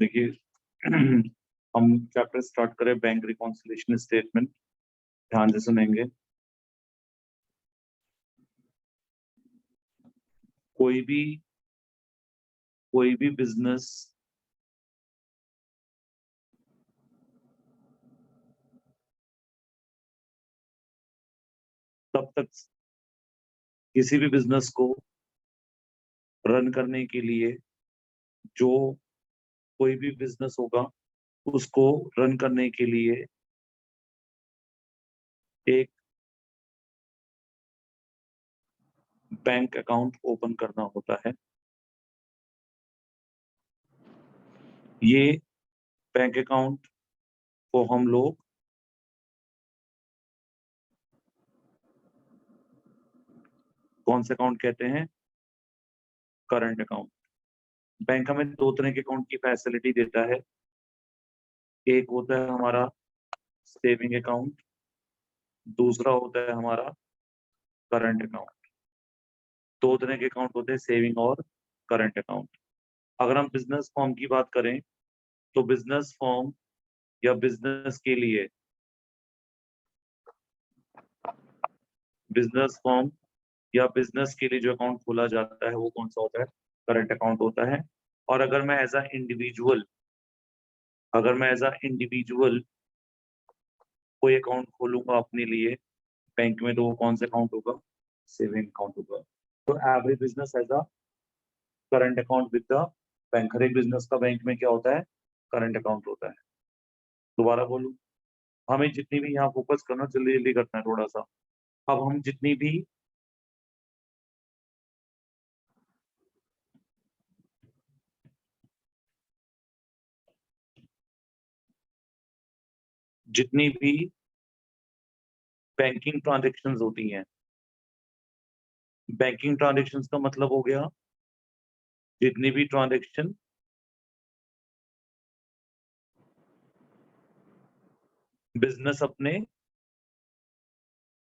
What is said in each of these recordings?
देखिए हम chapter start करें बैंक रिकॉन्सिलिएशन स्टेटमेंट। ध्यान से सुनेंगे। कोई भी बिजनेस तब तक किसी भी बिजनेस को रन करने के लिए जो कोई भी बिजनेस होगा उसको रन करने के लिए एक बैंक अकाउंट ओपन करना होता है। ये बैंक अकाउंट को हम लोग कौन से अकाउंट कहते हैं? Current account. बैंक हमें दो तरह के अकाउंट की फैसिलिटी देता है। एक होता है हमारा सेविंग अकाउंट, दूसरा होता है हमारा करंट अकाउंट। दो तरह के अकाउंट होते हैं, सेविंग और करंट अकाउंट। अगर हम बिजनेस फॉर्म की बात करें तो बिजनेस फॉर्म या बिजनेस के लिए जो अकाउंट खोला जाता है वो कौन सा होता है? करंट अकाउंट होता है। और अगर मैं एज अ इंडिविजुअल कोई अकाउंट खोलूंगा अपने लिए बैंक में, तो वो कौन सा अकाउंट होगा? सेविंग अकाउंट होगा। तो every business as a current account with the bank. हर एक बिजनेस का बैंक में क्या होता है? करंट अकाउंट होता है। दोबारा बोलूं, हमें जितनी भी यहाँ फोकस करना, जल्दी जल्दी करना है थोड़ा सा। अब हम जितनी भी बैंकिंग ट्रांजेक्शन्स होती हैं, बैंकिंग ट्रांजेक्शन्स का मतलब हो गया जितनी भी ट्रांजेक्शन बिजनेस अपने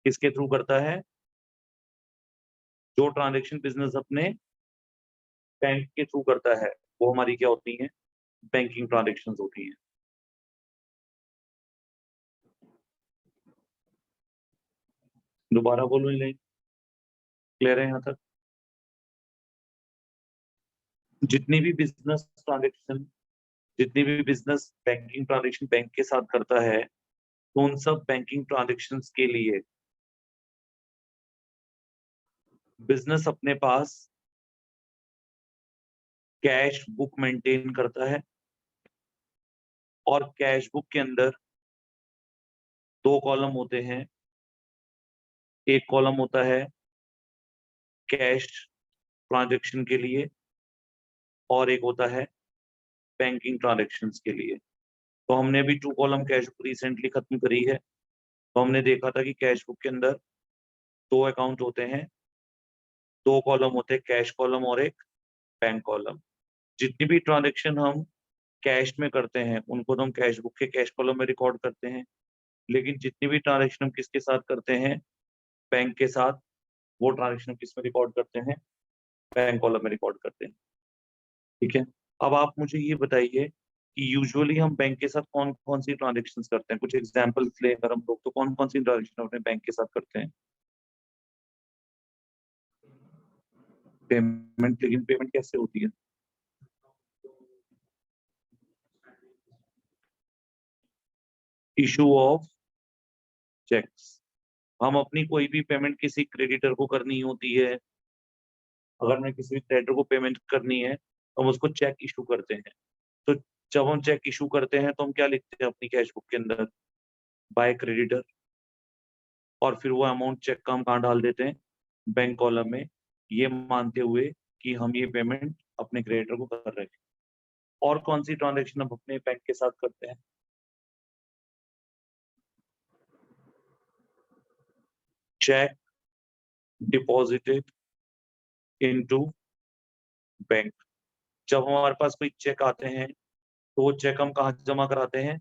किसके थ्रू करता है? जो ट्रांजेक्शन बिजनेस अपने बैंक के थ्रू करता है वो हमारी क्या होती है? बैंकिंग ट्रांजेक्शन्स होती हैं। दोबारा बोलूं नहीं? क्लियर है यहाँ तक? जितनी भी बिजनेस बैंकिंग ट्रांजेक्शन बैंक के साथ करता है, तो उन सब बैंकिंग ट्रांजेक्शन्स के लिए बिजनेस अपने पास कैश बुक मेंटेन करता है। और कैश बुक के अंदर दो कॉलम होते हैं। एक कॉलम होता है कैश ट्रांजैक्शन के लिए और एक होता है बैंकिंग ट्रांजैक्शंस के लिए। तो हमने अभी 2 कॉलम कैश बुक रिसेंटली खत्म करी है, तो हमने देखा था कि कैश बुक के अंदर दो अकाउंट होते हैं, दो कॉलम होते हैं, कैश कॉलम और एक बैंक कॉलम। जितनी भी ट्रांजैक्शन हम कैश में करते हैं उनको तो हम कैश बुक के कैश कॉलम में रिकॉर्ड करते हैं, लेकिन जितनी भी ट्रांजैक्शन हम किसके साथ करते हैं? बैंक के साथ, वो ट्रांजैक्शन किस में रिकॉर्ड करते हैं? बैंक कॉलम में रिकॉर्ड करते हैं। ठीक है। अब आप मुझे ये बताइए कि यूजुअली हम बैंक के साथ कौन कौन सी ट्रांजेक्शन करते हैं? कुछ एग्जाम्पल्स ले अगर हम लोग, तो कौन कौन सी ट्रांजेक्शन अपने बैंक के साथ करते हैं? पेमेंट। लेकिन पेमेंट कैसे होती है? Issue of cheques. हम अपनी कोई भी पेमेंट किसी क्रेडिटर को करनी होती है, अगर मैं किसी भी क्रेडिटर को पेमेंट करनी है तो हम उसको चेक इशू करते हैं। तो जब हम चेक इशू करते हैं तो हम क्या लिखते हैं अपनी कैश बुक के अंदर? By creditor. और फिर वो अमाउंट चेक का हम कहाँ डाल देते हैं? बैंक कॉलम में, ये मानते हुए कि हम ये पेमेंट अपने क्रेडिटर को कर रहे हैं। और कौन सी ट्रांजेक्शन हम अपने बैंक के साथ करते हैं? Check deposited into bank. जब हमारे पास कोई चेक आते हैं तो वो चेक हम कहाँ जमा कराते हैं?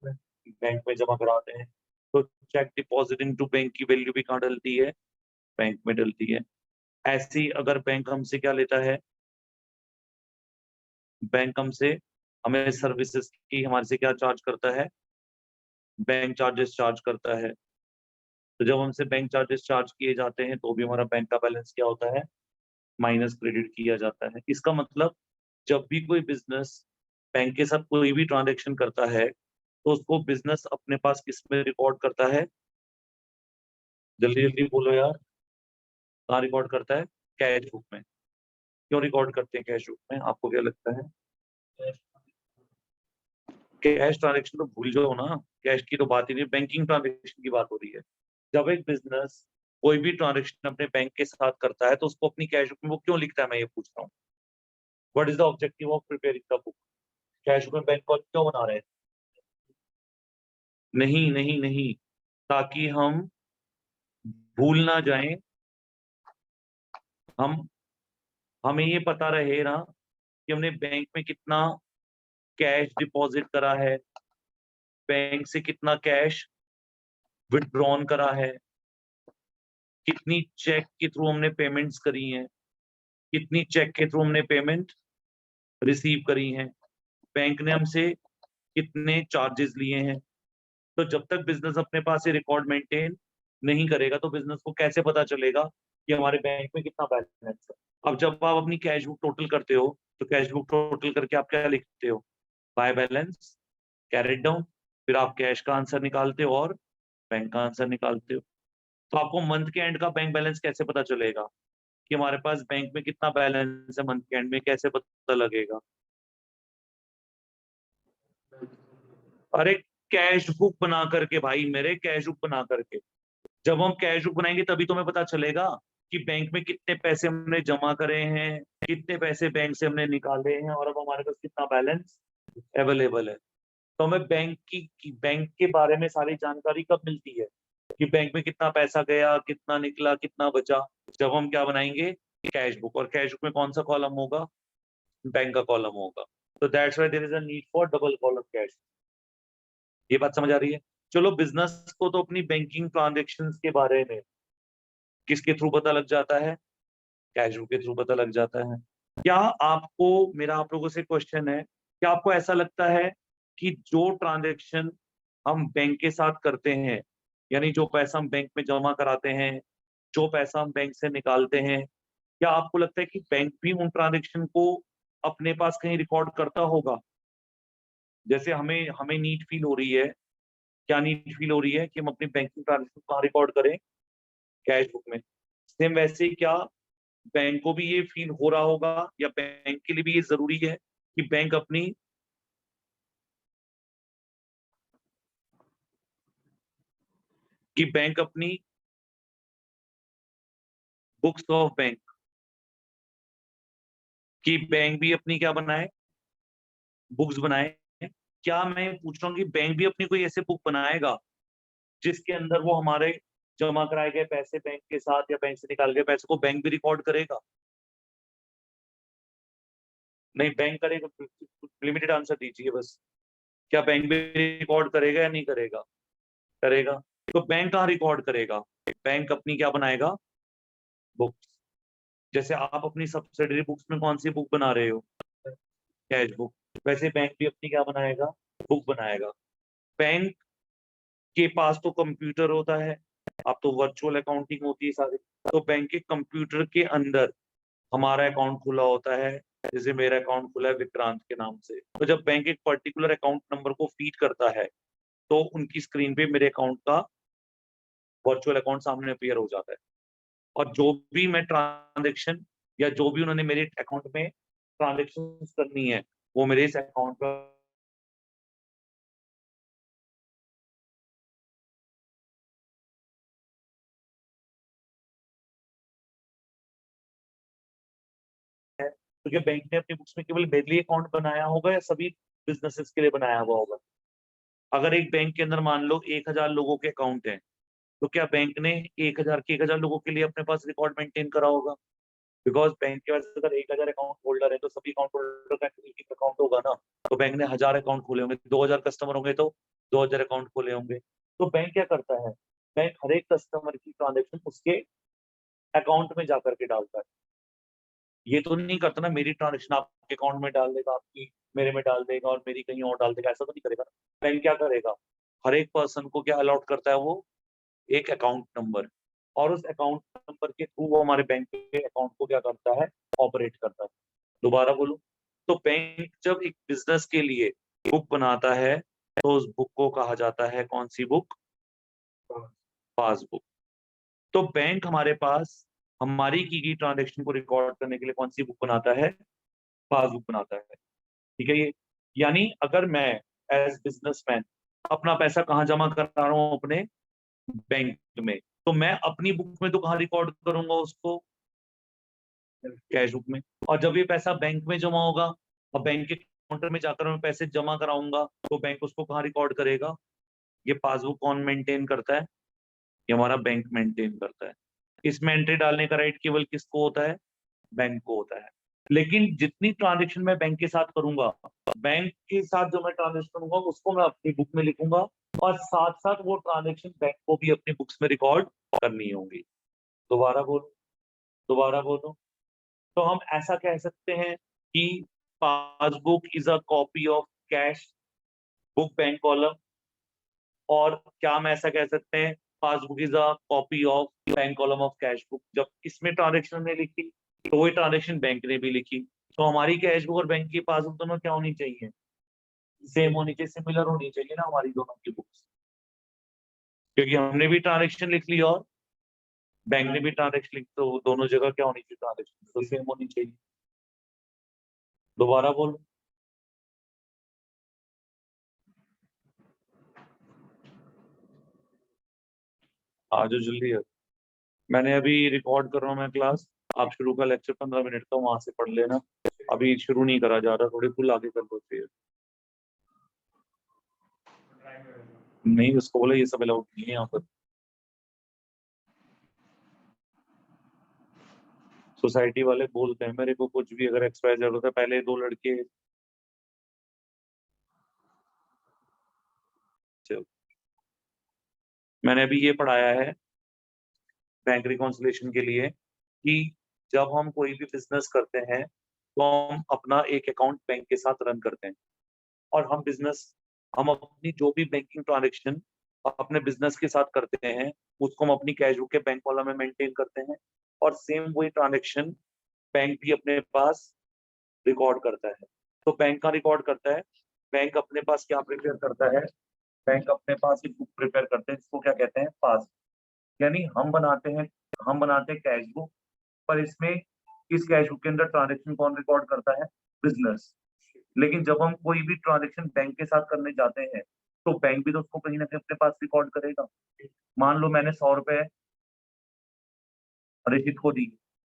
बैंक में जमा कराते हैं। तो चेक डिपॉजिट इनटू बैंक की वैल्यू भी कहाँ डलती है? बैंक में डलती है। ऐसे ही अगर बैंक हमसे क्या लेता है? बैंक हमसे हमें सर्विसेज की हमारे से क्या चार्ज करता है, बैंक चार्जेस चार्ज करता है। तो जब हमसे बैंक चार्जेस चार्ज किए जाते हैं तो भी हमारा बैंक का बैलेंस क्या होता है, माइनस क्रेडिट किया जाता है। इसका मतलब जब भी कोई बिजनेस बैंक के साथ कोई भी ट्रांजेक्शन करता है तो उसको बिजनेस अपने पास किस में रिकॉर्ड करता है, जल्दी जल्दी बोलो यार, कहाँ रिकॉर्ड करता है, कैश बुक में। क्यों रिकॉर्ड करते हैं कैश बुक में, आपको क्या लगता है? कैश ट्रांजेक्शन तो भूल जाओ ना, कैश की तो बात ही नहीं, बैंकिंग ट्रांजेक्शन की बात हो रही है। जब एक बिजनेस कोई भी ट्रांजेक्शन अपने बैंक के साथ करता है तो उसको अपनी कैश बुक में वो क्यों लिखता है, मैं ये पूछ रहा हूँ। What is the objective of preparing the book? Cash book में बैंक को क्यों बना रहे हैं? नहीं नहीं नहीं, ताकि हम भूल ना जाएं। हम हमें ये पता रहे ना कि हमने बैंक में कितना कैश डिपॉजिट करा है, बैंक से कितना कैश विथड्रॉन करा है, कितनी चेक के थ्रू हमने पेमेंट्स करी हैं, कितनी चेक के थ्रू हमने पेमेंट रिसीव करी हैं, बैंक ने हमसे कितने चार्जेस लिए हैं। तो जब तक बिजनेस अपने पास ये रिकॉर्ड मेंटेन नहीं करेगा तो बिजनेस को कैसे पता चलेगा कि हमारे बैंक में कितना बैलेंस है। अब जब आप अपनी कैश बुक टोटल करते हो तो कैश बुक टोटल करके आप क्या लिखते हो, बाय बैलेंस, कैरेट डाउन, फिर आप कैश का आंसर निकालते हो और बैंक का आंसर निकालते हो। तो आपको मंथ के एंड का बैंक बैलेंस कैसे पता चलेगा कि हमारे पास बैंक में कितना बैलेंस है, मंथ के एंड में कैसे पता लगेगा? अरे कैश बुक बना करके भाई, मेरे कैश बुक बना करके। जब हम कैश बुक बनाएंगे तभी तुम्हें पता चलेगा कि बैंक में कितने पैसे हमने जमा करे हैं, कितने पैसे बैंक से हमने निकाले हैं और अब हमारे पास कितना बैलेंस अवेलेबल है। तो हमें बैंक के बारे में सारी जानकारी कब मिलती है कि बैंक में कितना पैसा गया, कितना निकला, कितना बचा, जब हम क्या बनाएंगे, कैश बुक। और कैश बुक में कौन सा कॉलम होगा, बैंक का कॉलम होगा। तो that's why there is a need for double column cash. ये बात समझ आ रही है? चलो, बिजनेस को तो अपनी बैंकिंग ट्रांजेक्शन्स के बारे में किसके थ्रू पता लग जाता है, कैश बुक के थ्रू पता लग जाता है। क्या आपको, मेरा आप लोगों से क्वेश्चन है, क्या आपको ऐसा लगता है कि जो ट्रांजेक्शन हम बैंक के साथ करते हैं, यानी जो पैसा हम बैंक में जमा कराते हैं, जो पैसा हम बैंक से निकालते हैं, क्या आपको लगता है कि बैंक भी उन ट्रांजेक्शन को अपने पास कहीं रिकॉर्ड करता होगा? जैसे हमें हमें नीड फील हो रही है, क्या नीड फील हो रही है कि हम अपनी बैंकिंग ट्रांजेक्शन कहाँ रिकॉर्ड करें, कैश बुक में। सेम वैसे ही क्या बैंक को भी ये फील हो रहा होगा, या बैंक के लिए भी ये जरूरी है कि बैंक अपनी बुक्स ऑफ बैंक, कि बैंक भी अपनी क्या बनाए, बुक्स बनाए। क्या मैं पूछ रहा हूँ कि बैंक भी अपनी कोई ऐसे बुक बनाएगा जिसके अंदर वो हमारे जमा कराए गए पैसे बैंक के साथ या बैंक से निकाल गए पैसे को बैंक भी रिकॉर्ड करेगा? नहीं, बैंक करेगा, लिमिटेड आंसर दीजिए बस। क्या बैंक भी रिकॉर्ड करेगा या नहीं करेगा? करेगा। तो बैंक कहाँ रिकॉर्ड करेगा, बैंक अपनी क्या बनाएगा, बुक्स। जैसे आप अपनी सब्सिडरी बुक्स में कौन सी बुक बना रहे हो, कैश बुक, वैसे बैंक भी अपनी क्या बनाएगा, बुक बनाएगा। बैंक के पास तो कंप्यूटर होता है, अब तो वर्चुअल अकाउंटिंग होती है सारी। तो बैंक के कंप्यूटर के अंदर हमारा अकाउंट खुला होता है, जैसे मेरा अकाउंट खुला है विक्रांत के नाम से। तो जब बैंक एक पर्टिकुलर अकाउंट नंबर को फीड करता है तो उनकी स्क्रीन पे मेरे अकाउंट का वर्चुअल अकाउंट सामने अपीयर हो जाता है। और जो भी मैं ट्रांजेक्शन या जो भी उन्होंने मेरे अकाउंट में ट्रांजेक्शन करनी है वो मेरे इस अकाउंट पर है। तो क्या बैंक ने अपनी बुक्स में केवल मेरे लिए अकाउंट बनाया होगा या सभी बिजनेसेस के लिए बनाया हुआ होगा? अगर एक बैंक के अंदर मान लो 1,000 लोगों के अकाउंट हैं, तो क्या बैंक ने 1,000 लोगों के लिए अपने पास रिकॉर्ड मेंटेन करा होगा? बिकॉज बैंक के पास अगर 1,000 अकाउंट होल्डर है तो सभी अकाउंट होल्डर का एक एक अकाउंट होगा ना। तो बैंक ने 1,000 अकाउंट खोले होंगे, 2,000 कस्टमर होंगे तो 2,000 अकाउंट खोले होंगे। तो बैंक क्या करता है, बैंक हर एक कस्टमर की ट्रांजेक्शन उसके अकाउंट में जाकर के डालता है। ये तो नहीं करता ना मेरी ट्रांजेक्शन आपके अकाउंट में डाल देगा, आपकी मेरे में डाल देगा और मेरी कहीं और डाल देगा, ऐसा तो नहीं करेगा। बैंक क्या करेगा, हर एक पर्सन को क्या अलॉट करता है, वो एक अकाउंट नंबर, और उस अकाउंट नंबर के थ्रू वो हमारे बैंक के अकाउंट को क्या करता है, ऑपरेट करता है। दोबारा बोलूं, तो बैंक जब एक बिजनेस के लिए बुक बनाता है तो उस बुक को कहा जाता है कौन सी बुक, पासबुक। तो बैंक हमारे पास हमारी की गई ट्रांजेक्शन को रिकॉर्ड करने के लिए कौन सी बुक बनाता है, पासबुक बनाता है। ठीक है ये, यानी अगर मैं एज बिजनेसमैन अपना पैसा कहाँ जमा कर रहा हूँ, अपने बैंक में, तो मैं अपनी बुक में तो कहाँ रिकॉर्ड करूंगा उसको, कैश बुक में। और जब ये पैसा बैंक में जमा होगा और बैंक के काउंटर में जाकर मैं पैसे जमा कराऊंगा, तो बैंक उसको कहाँ रिकॉर्ड करेगा, ये पासबुक कौन मेंटेन करता है, ये हमारा बैंक मेंटेन करता है। इसमें एंट्री डालने का राइट केवल किसको होता है, बैंक को होता है। लेकिन जितनी ट्रांजेक्शन मैं बैंक के साथ करूंगा, बैंक के साथ जो मैं ट्रांजेक्शन करूंगा उसको मैं अपनी बुक में लिखूंगा, और साथ साथ वो ट्रांजेक्शन बैंक को भी अपनी बुक्स में रिकॉर्ड करनी होगी। दोबारा बोलो, दोबारा बोलो। तो हम ऐसा कह सकते हैं कि passbook is a copy of cash book bank column, और क्या हम ऐसा कह सकते हैं, passbook is a copy of bank column of cash book. जब इसमें ट्रांजेक्शन ने लिखी तो वही ट्रांजेक्शन बैंक ने भी लिखी, तो हमारी कैश बुक और बैंक की पासबुक दोनों क्या होनी चाहिए, सेम होनी चाहिए, सिमिलर होनी चाहिए ना हमारी दोनों की बुक्स, क्योंकि हमने भी ट्रांजेक्शन लिख ली और बैंक ने भी ट्रांजेक्शन लिख, तो दोनों जगह क्या होनी चाहिए, ट्रांजेक्शन तो सेम होनी चाहिए। दोबारा बोलो। आज जल्दी है, मैंने अभी रिकॉर्ड कर रहा हूँ मैं क्लास, आप शुरू का लेक्चर 15 मिनट का वहां से पढ़ लेना, अभी शुरू नहीं करा जा रहा, थोड़ी फुल आगे कर दो फिर। नहीं, उसको बोला ये सब अलाउड नहीं है यहाँ पर, सोसाइटी वाले बोलते हैं मेरे को कुछ भी, अगर एक्सपायर जरूरत है, पहले दो लड़के, चलो, मैंने अभी ये पढ़ाया है बैंक रिकॉन्सिलेशन के लिए कि जब हम कोई भी बिजनेस करते हैं तो हम अपना एक अकाउंट बैंक के साथ रन करते हैं, और हम अपनी जो भी बैंकिंग ट्रांजेक्शन अपने बिजनेस के साथ करते हैं उसको हम अपनी कैश बुक के बैंक कॉलम में मेंटेन करते हैं, और सेम वही ट्रांजेक्शन बैंक भी अपने पास रिकॉर्ड करता है। तो बैंक का रिकॉर्ड करता है, बैंक अपने पास क्या प्रिपेयर करता है, बैंक अपने पास एक बुक प्रिपेयर करते हैं जिसको क्या कहते हैं, पास। यानी हम बनाते हैं कैश बुक, पर इसमें इस कैश बुक के अंदर ट्रांजेक्शन कौन रिकॉर्ड करता है, बिजनेस। लेकिन जब हम कोई भी ट्रांजेक्शन बैंक के साथ करने जाते हैं तो बैंक भी तो उसको कहीं ना कहीं अपने पास रिकॉर्ड करेगा। मान लो मैंने 100 रुपए ऋषित को दी,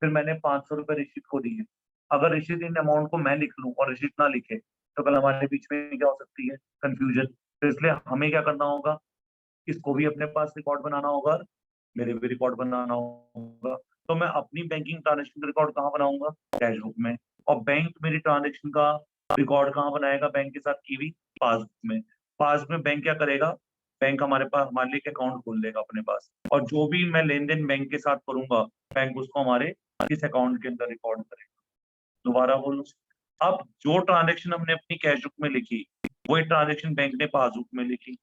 फिर मैंने 500 रुपए ऋषित को दिए, अगर ऋषित इन अमाउंट को मैं लिख लूं और ऋषित ना लिखे, तो कल हमारे बीच में क्या हो सकती है, कंफ्यूजन। तो इसलिए हमें क्या करना होगा, इसको भी अपने पास रिकॉर्ड बनाना होगा, मेरे भी रिकॉर्ड बनाना होगा। तो मैं अपनी बैंकिंग ट्रांजेक्शन रिकॉर्ड कहाँ बनाऊंगा, कैश बुक में। और बैंक मेरी ट्रांजेक्शन का रिकॉर्ड कहाँ बनाएगा, बैंक के साथ की हुई पासबुक में। पासबुक में बैंक क्या करेगा, बैंक हमारे लिए एक अकाउंट खोल देगा अपने पास, और जो भी मैं लेन देन बैंक के साथ करूंगा, बैंक उसको हमारे इस अकाउंट के अंदर रिकॉर्ड करेगा। दोबारा बोलो, अब जो ट्रांजेक्शन हमने अपनी कैश बुक में लिखी वही ट्रांजेक्शन बैंक ने पासबुक में लिखी,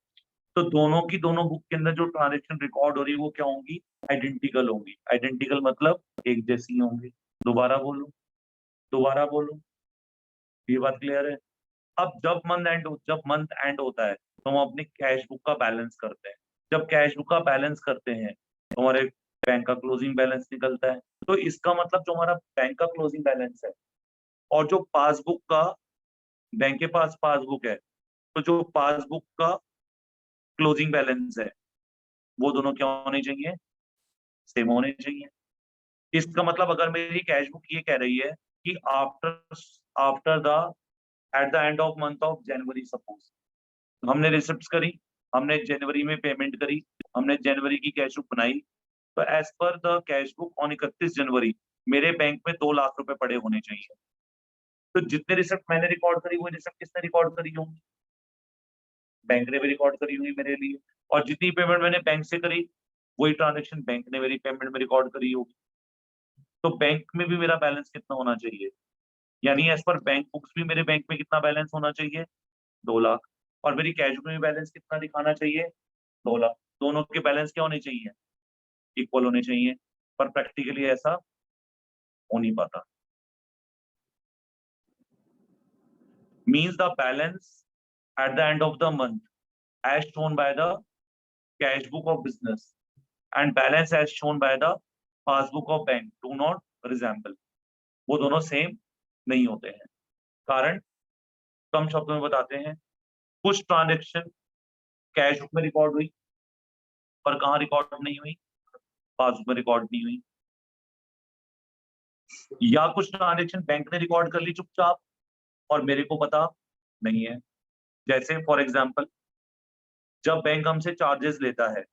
तो दोनों की दोनों बुक के अंदर जो ट्रांजेक्शन रिकॉर्ड हो रही है वो क्या होंगी, आइडेंटिकल होंगी। आइडेंटिकल मतलब एक जैसी होंगी। दोबारा बोलो, दोबारा बोलो, ये बात क्लियर है। अब जब मंथ एंड होता है तो हम अपनी कैश बुक का बैलेंस करते हैं। जब कैश बुक का बैलेंस करते हैं तो हमारे बैंक का क्लोजिंग बैलेंस निकलता है। तो इसका मतलब जो हमारा बैंक का क्लोजिंग बैलेंस है और जो पासबुक का, बैंक के पास पासबुक है, तो जो पासबुक का क्लोजिंग बैलेंस है वो दोनों क्या होने चाहिए, सेम होने चाहिए। इसका मतलब अगर मेरी कैश बुक ये कह रही है कि after after the at the end of month of January, suppose हमने रिसिप्ट करी, हमने जनवरी में पेमेंट करी, हमने जनवरी की कैश बुक बनाई, तो as per the cash book on 31 January मेरे बैंक में 2 लाख रुपए पड़े होने चाहिए। तो जितने रिसिप्ट मैंने रिकॉर्ड करी वो रिसिप्ट किसने रिकॉर्ड करी होंगी, बैंक ने भी रिकॉर्ड करी होंगी मेरे लिए। और जितनी पेमेंट मैंने बैंक से करी वही ट्रांजेक्शन बैंक ने मेरी पेमेंट में रिकॉर्ड करी होगी। तो बैंक में भी मेरा बैलेंस कितना होना चाहिए, यानी एज पर बैंक बुक्स भी मेरे बैंक में कितना बैलेंस होना चाहिए, 2 लाख, और मेरी कैश बुक में भी बैलेंस कितना दिखाना चाहिए, 2 लाख। दोनों के बैलेंस क्या होने चाहिए, इक्वल होने चाहिए, पर प्रैक्टिकली ऐसा हो नहीं पाता। Means the balance at the end of the month as shown by the cash book of business and balance as shown by the passbook of bank do not resemble। वो दोनों same नहीं होते हैं। कारण कम शब्दों में बताते हैं, कुछ ट्रांजेक्शन कैश बुक में रिकॉर्ड हुई पर कहाँ रिकॉर्ड नहीं हुई, पासबुक में रिकॉर्ड नहीं हुई, या कुछ ट्रांजेक्शन बैंक ने रिकॉर्ड कर ली चुपचाप और मेरे को पता नहीं है। जैसे फॉर एग्जाम्पल, जब बैंक हमसे चार्जेस लेता है,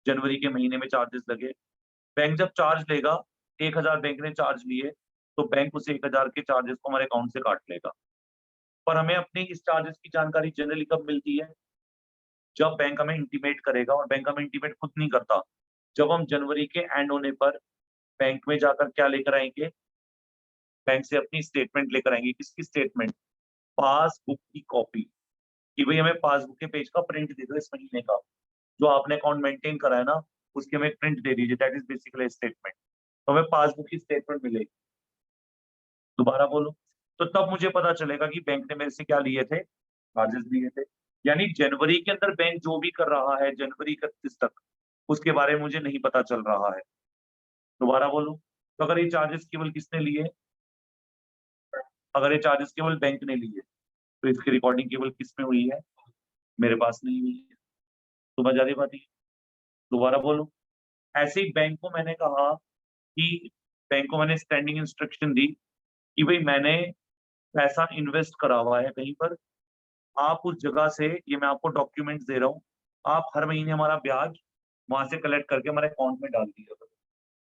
जनवरी के महीने में चार्जेस लगे, बैंक जब चार्ज लेगा, 1000 बैंक ने चार्ज लिए, तो बैंक उस 1000 के चार्जेस को हमारे अकाउंट से काट लेगा। पर हमें अपनी इस चार्जेस की जानकारी जनरली कब मिलती है, जब बैंक हमें इंटीमेट करेगा, और बैंक हमें इंटीमेट खुद नहीं करता। जब हम जनवरी के एंड होने पर बैंक में जाकर क्या लेकर आएंगे, बैंक से अपनी स्टेटमेंट लेकर आएंगे। किसकी स्टेटमेंट, पासबुक की कॉपी, कि भाई हमें पासबुक के पेज का प्रिंट दे दो इस महीने का, जो आपने अकाउंट मेंटेन करा है ना, उसके हमें प्रिंट दे दीजिए, दैट इज बेसिकली स्टेटमेंट। तो हमें पासबुक की स्टेटमेंट मिलेगी। दोबारा बोलो, तो तब मुझे पता चलेगा कि बैंक ने मेरे से क्या लिए थे, चार्जेस लिए थे। यानी जनवरी के अंदर बैंक जो भी कर रहा है जनवरी 31 तक, उसके बारे में मुझे नहीं पता चल रहा है। दोबारा बोलो, तो अगर ये चार्जेस केवल किसने लिए, अगर ये चार्जेस केवल बैंक ने लिए, तो इसकी रिकॉर्डिंग केवल किस में हुई है, मेरे पास नहीं हुई है। समझ आ रही बात है? दोबारा बोलो, ऐसे ही बैंक को मैंने कहा कि बैंक को मैंने स्टैंडिंग इंस्ट्रक्शन दी कि भाई मैंने पैसा इन्वेस्ट करा हुआ है कहीं पर, आप उस जगह से, ये मैं आपको डॉक्यूमेंट्स दे रहा हूँ, आप हर महीने हमारा ब्याज वहां से कलेक्ट करके हमारे अकाउंट में डाल दिया करो।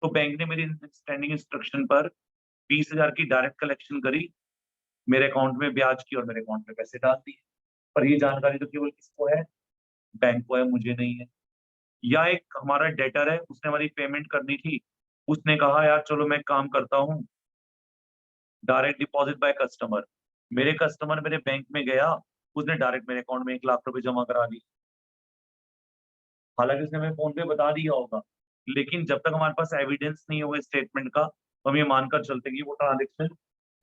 तो बैंक ने मेरी स्टैंडिंग इंस्ट्रक्शन पर 20,000 की डायरेक्ट कलेक्शन करी, मेरे अकाउंट में ब्याज की, और मेरे अकाउंट में पैसे डाल दिए। पर ये जानकारी तो केवल किसको है, बैंक को है, मुझे नहीं है। या एक हमारा डेटर है, उसने हमारी पेमेंट करनी थी, उसने कहा यार चलो मैं काम करता हूँ, डायरेक्ट डिपॉजिट बाय कस्टमर, मेरे कस्टमर मेरे बैंक में गया, उसने डायरेक्ट मेरे अकाउंट में 1 लाख रुपए जमा करा दी। हालांकि उसने हमें फोन पे बता दिया होगा, लेकिन जब तक हमारे पास एविडेंस नहीं होगा स्टेटमेंट का, तो हम ये मानकर चलते हैं कि वो ट्रांजेक्शन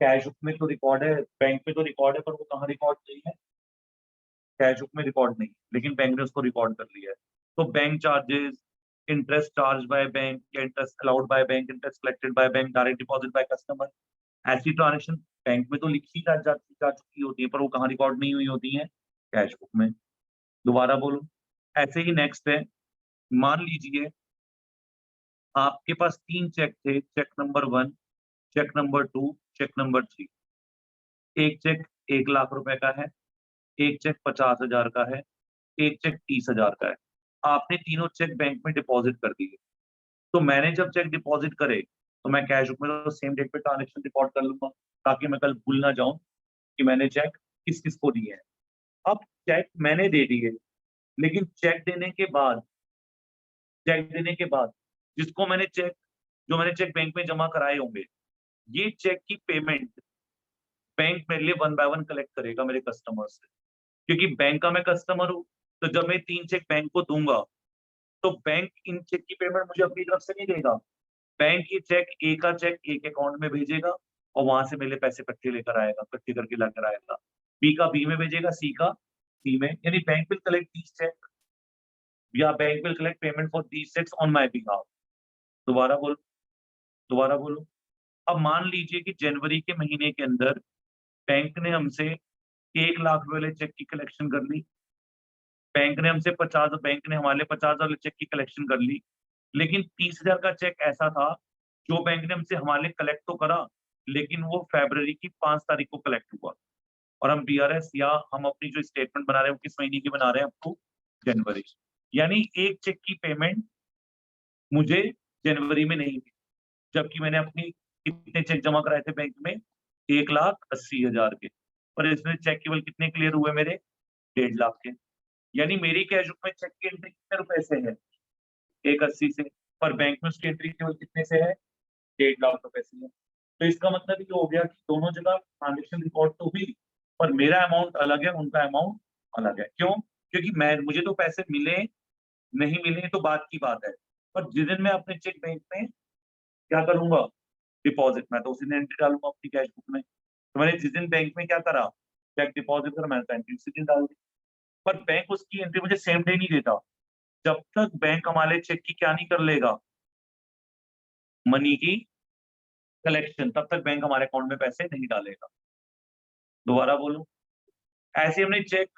कैश बुक में तो रिकॉर्ड है, बैंक में तो रिकॉर्ड है, पर वो कहाँ रिकॉर्ड नहीं है, कैश बुक में रिकॉर्ड नहीं, लेकिन बैंक ने उसको रिकॉर्ड कर लिया है। तो bank charges, interest charge by bank, या interest allowed by bank, interest collected by bank, direct deposit by customer, ऐसी ट्रांजेक्शन बैंक में तो लिखी जा चुकी होती है, पर वो कहाँ रिकॉर्ड नहीं हुई होती है, कैश बुक में। दोबारा बोलो, ऐसे ही नेक्स्ट है, मान लीजिए आपके पास 3 चेक थे, cheque number 1, cheque number 2, cheque number 3। एक चेक 1 लाख रुपए का है, एक चेक 50,000 का है, एक चेक 30,000 का है। आपने तीनों चेक बैंक में डिपॉजिट कर दिए। तो मैंने जब चेक डिपॉजिट करे, तो मैं कैश बुक में तो सेम डेट पे ट्रांजेक्शन रिकॉर्ड कर लूंगा, ताकि मैं कल भूल ना जाऊं कि मैंने चेक किस किस को दिए हैं। अब चेक मैंने दे दिए, लेकिन चेक देने के बाद जिसको मैंने चेक जो मैंने चेक बैंक में जमा कराए होंगे, ये चेक की पेमेंट बैंक मेरे लिए 1 बाय 1 कलेक्ट करेगा मेरे कस्टमर से, क्योंकि बैंक का मैं कस्टमर हूँ। तो जब मैं 3 चेक बैंक को दूंगा, तो बैंक इन चेक की पेमेंट मुझे अपनी तरफ से नहीं देगा। बैंक ये चेक, एक का चेक एक अकाउंट में भेजेगा, और वहां से मेरे पैसे इकट्ठे लेकर आएगा, इकट्ठे करके लेकर आएगा। बी का बी में भेजेगा, सी का सी में, यानी bank will collect these cheque, या bank will collect payment for these cheques on my behalf. दोबारा बोलो, दोबारा बोलो। अब मान लीजिए कि जनवरी के महीने के अंदर बैंक ने हमसे 1 लाख रुपए वाले चेक की कलेक्शन कर ली, बैंक ने हमारे 50 वाले चेक की कलेक्शन कर ली, लेकिन 30,000 का चेक ऐसा था जो बैंक ने हमसे हमारे कलेक्ट तो करा, लेकिन वो फरवरी की 5 तारीख को कलेक्ट हुआ, और हम बीआरएस या हम अपनी जो स्टेटमेंट बना रहे हैं वो किस महीने की बना रहे हैं, आपको जनवरी। यानी एक चेक की पेमेंट मुझे जनवरी में नहीं हुई, जबकि मैंने अपनी कितने चेक जमा कराए थे बैंक में, 1,80,000 के, पर इसमें चेक केवल कितने क्लियर हुए मेरे, 1.5 लाख के। यानी मेरी कैश बुक में चेक की एंट्री कितने रुपए से है, 180 से, पर बैंक में उसकी एंट्री केवल कितने से है, 1.5 लाख रुपए से है। तो इसका मतलब ये हो गया कि दोनों जगह ट्रांजेक्शन रिकॉर्ड तो हुई, पर मेरा अमाउंट अलग है, उनका अमाउंट अलग है। क्यों? क्योंकि मुझे तो पैसे मिले नहीं मिले तो बात की बात है, पर जिस दिन मैं अपने चेक बैंक में क्या करूंगा, डिपॉजिट, मैं तो उसी दिन एंट्री डालूंगा अपनी कैश बुक में। तो मैंने जिस दिन बैंक में क्या करा, चेक डिपॉजिट करा, मैंने तो एंट्री उसी दिन डाल दी। पर बैंक उसकी एंट्री मुझे सेम डे नहीं देता। जब तक बैंक हमारे चेक की क्या नहीं कर लेगा, मनी की कलेक्शन, तब तक बैंक हमारे अकाउंट में पैसे नहीं डालेगा। दोबारा बोलूं, ऐसे हमने चेक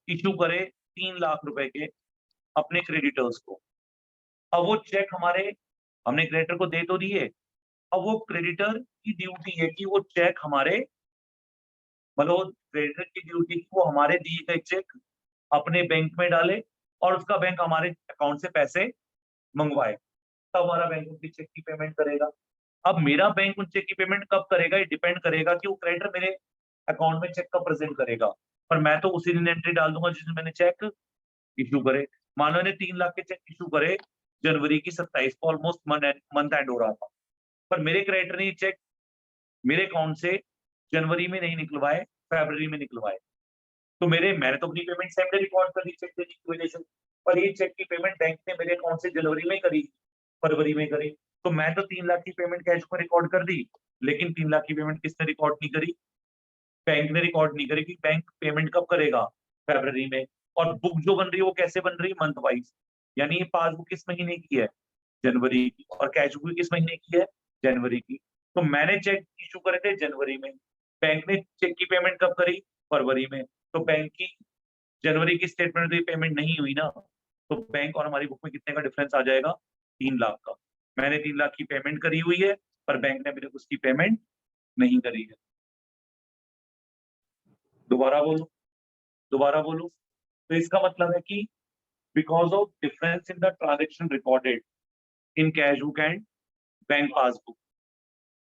इशू करे 3 लाख रुपए के अपने क्रेडिटर्स को। अब वो चेक हमने क्रेडिटर को दे तो दिए, अब वो क्रेडिटर की ड्यूटी है कि वो चेक हमारे, मतलब क्रेडिटर की ड्यूटी कि वो हमारे दिए गए चेक अपने बैंक में डाले और उसका बैंक हमारे अकाउंट से पैसे मंगवाए, तब हमारा बैंक उनकी चेक की पेमेंट करेगा। अब मेरा बैंक उन चेक की पेमेंट कब करेगा, ये डिपेंड करेगा कि वो क्रेडिटर मेरे अकाउंट में चेक कब प्रेजेंट करेगा। पर मैं तो उसी दिन एंट्री डाल दूंगा जिस दिन मैंने चेक इशू करे। मानो ने 3 लाख के चेक इशू करे जनवरी की 27 को, ऑलमोस्ट मंथ एंड हो रहा था, पर मेरे क्रेडिटर ने चेक मेरे अकाउंट से जनवरी में नहीं निकलवाए, फरवरी में निकलवाए। तो मैंने तो अपनी पेमेंट सेम डे रिकॉर्ड कर दी चेक देने की वजह से, पर ये चेक की पेमेंट बैंक ने मेरे अकाउंट से जनवरी में करी, फरवरी में करी। तो मैं तो 3 लाख की पेमेंट कैश को रिकॉर्ड कर दी, लेकिन 3 लाख की पेमेंट किसने रिकॉर्ड नहीं करी, बैंक ने रिकॉर्ड नहीं करी। कि बैंक पेमेंट कब करेगा, फरवरी में। और बुक जो बन रही है वो कैसे बन रही है, मंथ वाइज। यानी ये पासबुक किस महीने की है, जनवरी की, और कैश बुक किस महीने की है, जनवरी की। तो मैंने चेक इशू करे थे जनवरी में, बैंक ने चेक की पेमेंट कब करी, फरवरी में। तो बैंक की जनवरी की स्टेटमेंट में पेमेंट नहीं हुई ना, तो बैंक और हमारी बुक में कितने का डिफरेंस आ जाएगा, 3 लाख का। मैंने 3 लाख की पेमेंट करी हुई है, पर बैंक ने मेरे को उसकी पेमेंट नहीं करी है। दोबारा बोलू तो इसका मतलब है कि because of difference in the transaction recorded in cash book and bank passbook,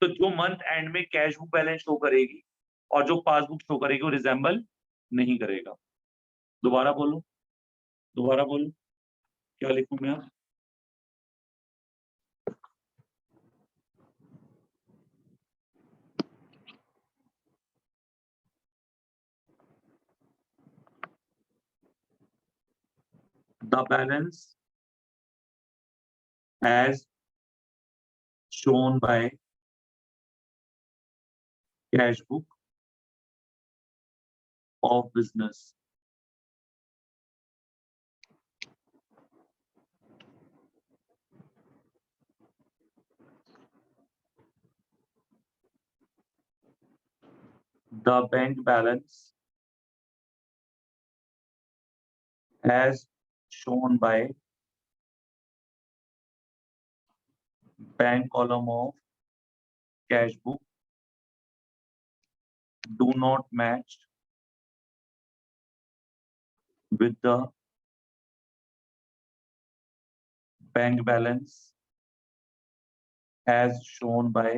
तो जो मंथ एंड में कैश बुक बैलेंस शो करेगी और जो पासबुक शो करेगी वो रिजेंबल नहीं करेगा। दोबारा बोलू क्या लिखूं मैं? The balance as shown by cash book of business the bank balance as shown by bank column of cash book do not match with the bank balance as shown by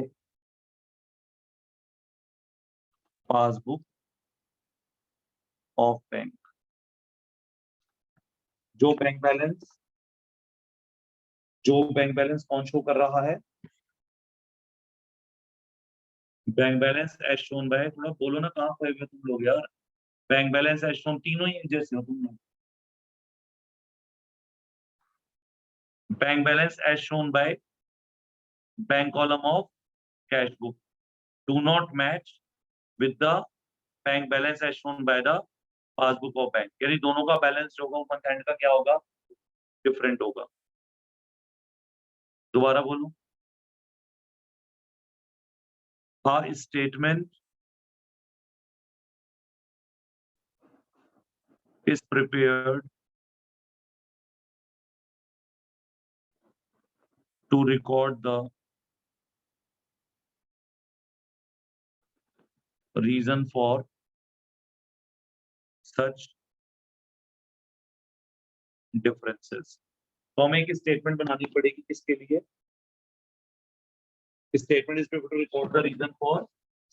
passbook of bank। जो bank balance कौन show कर रहा है, bank balance as shown by, थोड़ा बोलो ना, कहाँ खोए हुए तुम लोग यार। बैंक बैलेंस एज शोन, तीनों ही एक जैसे हो तुम लोग। Bank balance as shown by bank column of cash book do not match with the bank balance as shown by the passbook of bank. यानी दोनों का बैलेंस जो होगा मंथ एंड का क्या होगा, डिफरेंट होगा। दोबारा बोलूं, हाँ, statement is prepared to record the reason for such differences। तो हमें एक स्टेटमेंट बनानी पड़ेगी किसके लिए, statement is prepared to record the reason for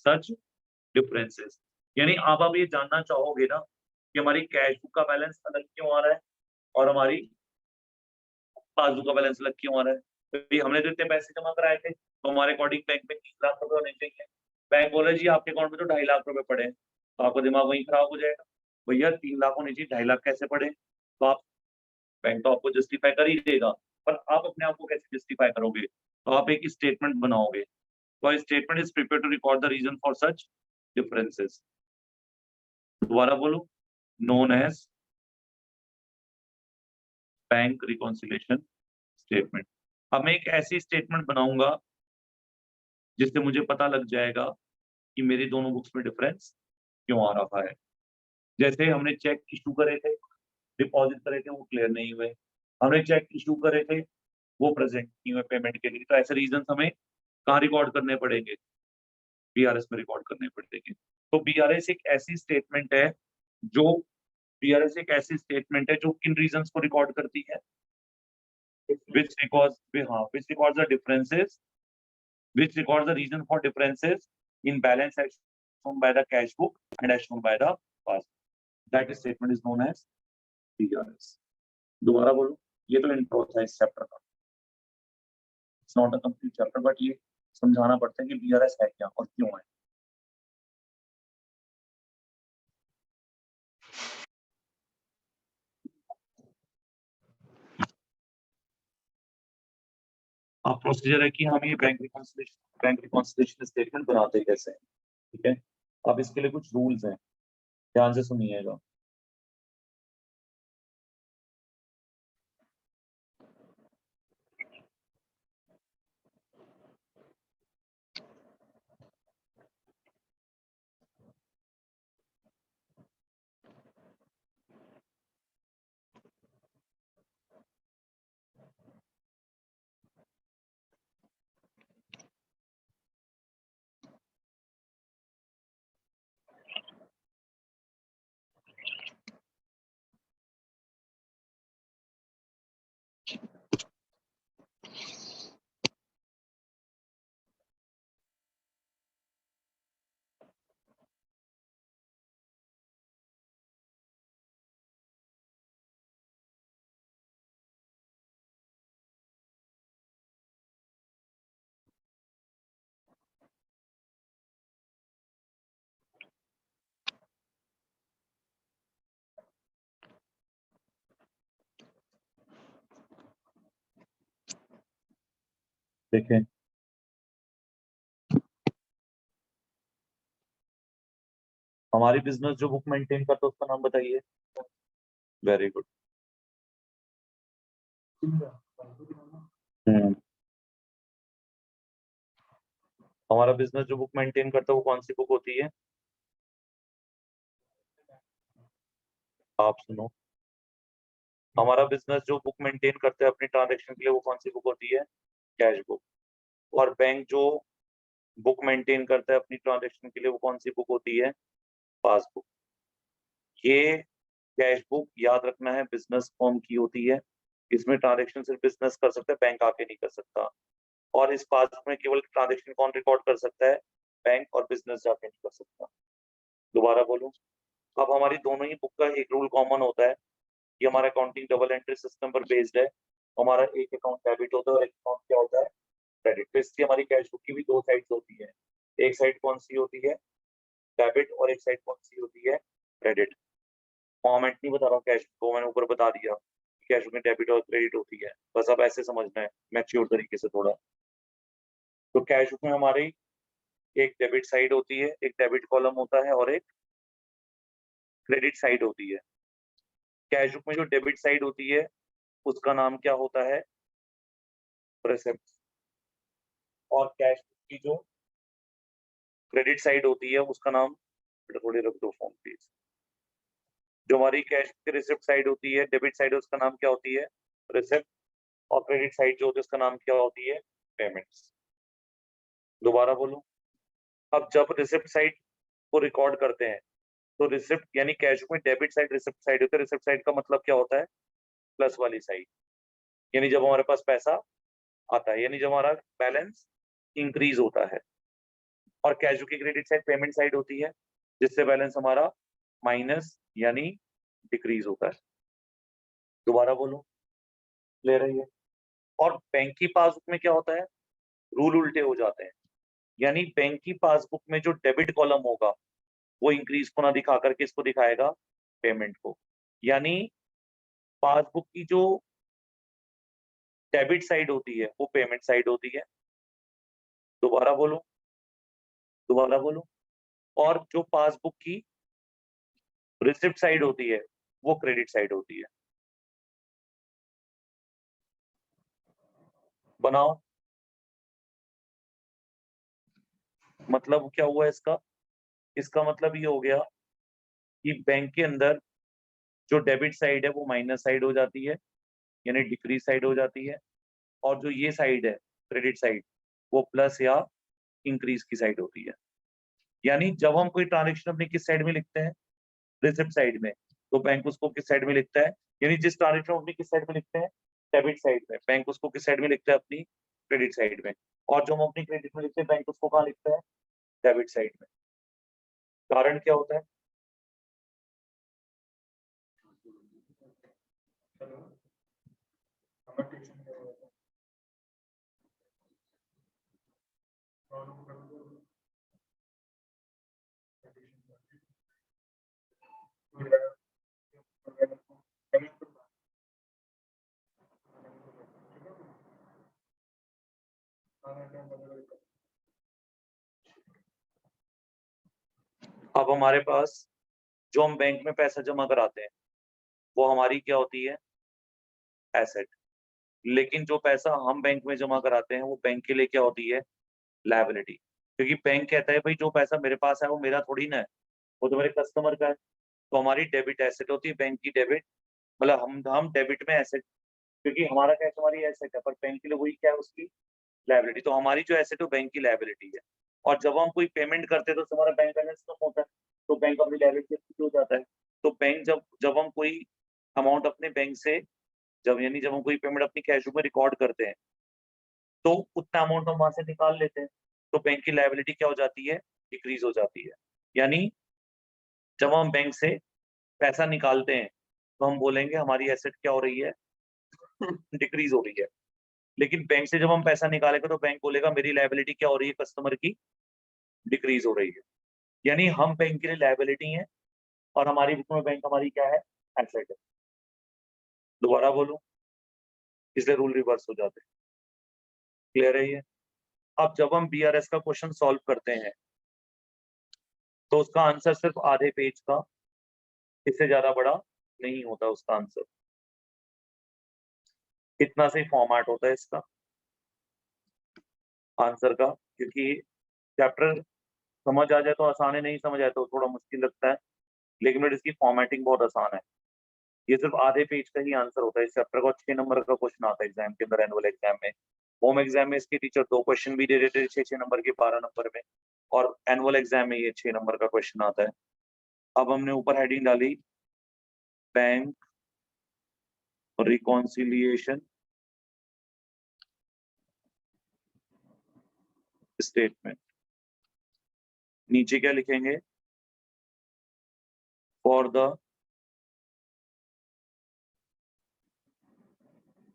such differences. यानी आप ये जानना चाहोगे ना कि हमारी कैश बुक का बैलेंस अलग क्यों आ रहा है और हमारी पासबुक का बैलेंस अलग क्यों आ रहा है। तो हमने तो इतने पैसे जमा कराए थे, तो हमारे अकॉर्डिंग बैंक में 3 लाख रुपए होने चाहिए। बैंक बोला जी आपके अकाउंट में तो 2.5 लाख रुपए पड़े हैं, तो आपका दिमाग वहीं खराब हो जाएगा। भैया 3 लाख होने चाहिए, 2.5 लाख कैसे पड़े? तो आप बैंक तो आपको जस्टिफाई कर ही देगा, पर आप अपने आप को कैसे जस्टिफाई करोगे? तो आप एक स्टेटमेंट बनाओगे। तो statement is prepare to record the reason for such differences. दोबारा बोलो, known as bank reconciliation statement. अब मैं एक ऐसी स्टेटमेंट बनाऊंगा जिससे मुझे पता लग जाएगा कि मेरी दोनों बुक्स में डिफरेंस क्यों आ रहा है। जैसे हमने चेक इशू करे थे, डिपॉजिट करे थे, वो क्लियर नहीं हुए। हमने चेक इशू करे थे, वो प्रेजेंट नहीं हुए पेमेंट के लिए। तो ऐसे रीजन हमें कहाँ रिकॉर्ड करने पड़ेंगे? बीआरएस में रिकॉर्ड करने पड़ेंगे। तो बीआरएस एक ऐसी स्टेटमेंट है जो बीआरएस एक ऐसी स्टेटमेंट है जो किन रीजंस को रिकॉर्ड करती है? which records which records the differences, which records the reason for differences in balance as shown by the cash book and as shown by the past. That statement is known as BRS. दोबारा बोलो, ये तो intro था इस chapter का। It's not a complete chapter, but ये समझाना पड़ता है कि बीआरएस है क्या और क्यों है। अब प्रोसीजर है कि हम ये बैंक रिकॉन्सिलेशन स्टेटमेंट बनाते कैसे हैं, ठीक है? अब इसके लिए कुछ रूल्स हैं, ध्यान से सुनिएगा। देखें, हमारी बिजनेस जो बुक मेंटेन करता है उसका नाम बताइए। Very good. हम्म, हमारा बिजनेस जो बुक मेंटेन करता है वो कौन सी बुक होती है? आप सुनो, हमारा बिजनेस जो बुक मेंटेन करता है अपनी ट्रांजेक्शन के लिए वो कौन सी बुक होती है? Cash book. और बैंक जो बुक मेंटेन करता है अपनी ट्रांजेक्शन के लिए वो कौन सी बुक होती है? पासबुक। ये कैश बुक याद रखना है बिजनेस फॉर्म की होती है, इसमें ट्रांजेक्शन सिर्फ बिजनेस कर सकता है, बैंक आके नहीं कर सकता। और इस पासबुक में केवल ट्रांजेक्शन कौन रिकॉर्ड कर सकता है? बैंक, और बिजनेस जाके नहीं कर सकता। दोबारा बोलूं, अब हमारी दोनों ही बुक का एक रूल कॉमन होता है कि हमारा अकाउंटिंग डबल एंट्री सिस्टम पर बेस्ड है। हमारा एक अकाउंट डेबिट होता है और एक अकाउंट क्या होता है? क्रेडिट। तो इसकी हमारी कैश बुक की भी दो साइड्स होती है। एक साइड कौन सी होती है? डेबिट। और एक साइड कौन सी होती है? क्रेडिट। फॉर्मेट नहीं बता रहा हूँ कैश को, मैंने ऊपर बता दिया कैश बुक में डेबिट और क्रेडिट होती है, बस अब ऐसे समझना है मैच्योर तरीके से थोड़ा। तो कैश बुक में हमारी एक डेबिट साइड होती है, एक डेबिट कॉलम होता है और एक क्रेडिट साइड होती है। कैश बुक में जो डेबिट साइड होती है उसका नाम क्या होता है? रिसिप्ट। और कैश बुक की जो क्रेडिट साइड होती है उसका नाम, थोड़ी रख दो फोन प्लीज। जो हमारी कैश की रिसिप्ट साइड होती है, डेबिट साइड, उसका नाम क्या होती है? रिसिप्ट। और क्रेडिट साइड जो होती है उसका नाम क्या होती है? पेमेंट्स। दोबारा बोलो, अब जब रिसिप्ट साइड को रिकॉर्ड करते हैं तो रिसिप्ट यानी कैश में डेबिट साइड रिसिप्ट साइड होता है। रिसिप्ट साइड का मतलब क्या होता है? प्लस वाली साइड, यानी जब हमारे पास पैसा आता है, यानी जब हमारा बैलेंस इंक्रीज होता है। और कैश की क्रेडिट साइड पेमेंट साइड होती है जिससे बैलेंस हमारा माइनस यानी डिक्रीज होता है। दोबारा बोलो, ले रही है। और बैंक की पासबुक में क्या होता है? रूल उल्टे हो जाते हैं। यानी बैंक की पासबुक में जो डेबिट कॉलम होगा वो इंक्रीज को ना दिखा करके इसको दिखाएगा पेमेंट को। यानी पासबुक की जो डेबिट साइड होती है वो पेमेंट साइड होती है। दोबारा बोलूं, दोबारा बोलूं, और जो पासबुक की रिसिप्ट साइड होती है वो क्रेडिट साइड होती है। बनाओ। मतलब क्या हुआ इसका? इसका मतलब ये हो गया कि बैंक के अंदर जो डेबिट साइड है वो माइनस साइड हो जाती है, यानी डिक्रीज साइड हो जाती है, और जो ये साइड है क्रेडिट साइड वो प्लस या इंक्रीज की साइड होती है। यानी जब हम कोई ट्रांजेक्शन अपनी किस साइड में लिखते हैं, रिसिप्ट साइड में, तो बैंक उसको किस साइड में लिखता है? यानी जिस ट्रांजेक्शन अपनी किस साइड में लिखते हैं, डेबिट साइड में, बैंक उसको किस साइड में लिखता है? अपनी क्रेडिट साइड में। और जो हम अपनी क्रेडिट में लिखते हैं, बैंक उसको कहाँ लिखता है? डेबिट साइड में। कारण क्या होता है? अब हमारे पास जो हम बैंक में पैसा जमा कराते हैं वो हमारी क्या होती है? एसेट। लेकिन जो पैसा हम बैंक में जमा कराते हैं वो बैंक के लिए क्या होती है? लायबिलिटी। क्योंकि बैंक कहता है भाई जो पैसा मेरे पास है वो मेरा थोड़ी ना है, वो तो मेरे कस्टमर का है। तो हमारी डेबिट एसेट होती है, बैंक की डेबिट, मतलब हम डेबिट में एसेट, क्योंकि हमारा कैश हमारी एसेट है, पर बैंक के लिए वही क्या है? उसकी लायबिलिटी। तो हमारी जो एसेट है वो बैंक की लायबिलिटी है। और जब हम कोई पेमेंट करते हैं तो हमारा बैंक बैलेंस कम होता है, तो बैंक अपनी लायबिलिटी हो जाता है। तो बैंक जब जब हम कोई अमाउंट अपने बैंक से, जब हम कोई पेमेंट अपनी कैश बुक में रिकॉर्ड करते हैं तो उतना अमाउंट हम वहां से निकाल लेते हैं, तो बैंक की लायबिलिटी क्या हो जाती है? डिक्रीज हो जाती है। यानी जब हम बैंक से पैसा निकालते हैं तो हम बोलेंगे हमारी एसेट क्या हो रही है? डिक्रीज हो रही है। लेकिन बैंक से जब हम पैसा निकालेंगे तो बैंक बोलेगा मेरी लायबिलिटी क्या हो रही है? कस्टमर की डिक्रीज हो रही है। यानी हम बैंक के लिए लायबिलिटी हैं और हमारी बुक में बैंक हमारी क्या है? एसेट है। दोबारा बोलूं, इसलिए रूल रिवर्स हो जाते हैं। क्लियर है ये? अब जब हम बीआरएस का क्वेश्चन सॉल्व करते हैं तो उसका आंसर सिर्फ आधे पेज का, इससे ज्यादा बड़ा नहीं होता उसका आंसर। इतना से फॉर्मेट होता है इसका आंसर का, क्योंकि चैप्टर समझ आ जाए तो आसान है, नहीं समझ आए तो थोड़ा मुश्किल लगता है, लेकिन बट इसकी फॉर्मेटिंग बहुत आसान है। ये सिर्फ आधे पेज का ही आंसर होता है इस चैप्टर का। 6 नंबर का क्वेश्चन आता है एग्जाम के अंदर, एनुअल एग्जाम में। होम एग्जाम में इसके टीचर 2 क्वेश्चन भी दे देते हैं 6 6 नंबर के, 12 नंबर में, और एनुअल एग्जाम में ये 6 नंबर का क्वेश्चन आता है। अब हमने ऊपर हेडिंग डाली बैंक रिकॉन्सिलिएशन स्टेटमेंट। नीचे क्या लिखेंगे? फॉर द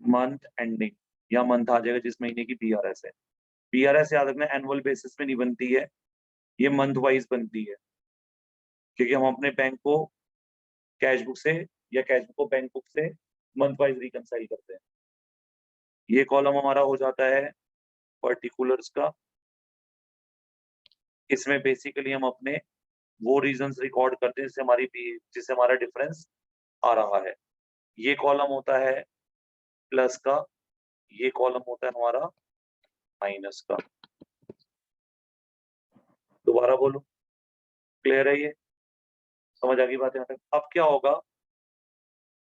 मंथ एंडिंग, या मंथ आ जाएगा जिस महीने की बीआरएस है। बीआरएस याद रखना एनुअल बेसिस पे नहीं बनती है, ये मंथ वाइज बनती है, क्योंकि हम अपने बैंक को कैश बुक से या कैश बुक को बैंक बुक से मंथ वाइज रिकंसाइल करते हैं। ये कॉलम हमारा हो जाता है पर्टिकुलर्स का। इसमें बेसिकली हम अपने वो रीजंस रिकॉर्ड करते हैं जिससे हमारा डिफरेंस आ रहा है। ये कॉलम होता है प्लस का, ये कॉलम होता है हमारा माइनस का। दोबारा बोलो, क्लियर है ये? समझ आ गई बात यहाँ तक? अब क्या होगा?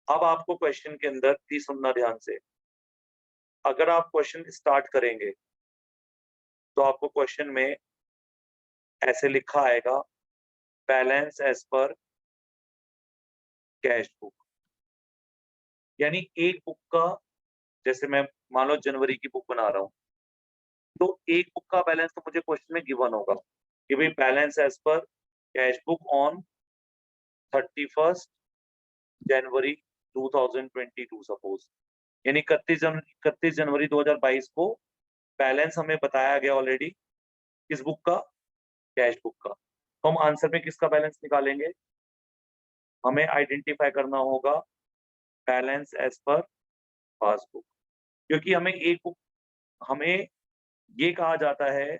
अब आपको क्वेश्चन के अंदर प्लीज सुनना ध्यान से। अगर आप क्वेश्चन स्टार्ट करेंगे तो आपको क्वेश्चन में ऐसे लिखा आएगा, balance as per cash book. यानी एक बुक का, जैसे मैं मान लो जनवरी की बुक बना रहा हूँ, तो एक बुक का बैलेंस तो मुझे क्वेश्चन में गिवन होगा कि भाई balance as per cash book on 31 January 2022 suppose, यानी 31 जनवरी 2022 को बैलेंस हमें बताया गया ऑलरेडी, किस बुक का? कैश बुक का। तो हम आंसर में किसका बैलेंस निकालेंगे? हमें आइडेंटिफाई करना होगा बैलेंस एज पर पासबुक, क्योंकि हमें एक बुक, हमें ये कहा जाता है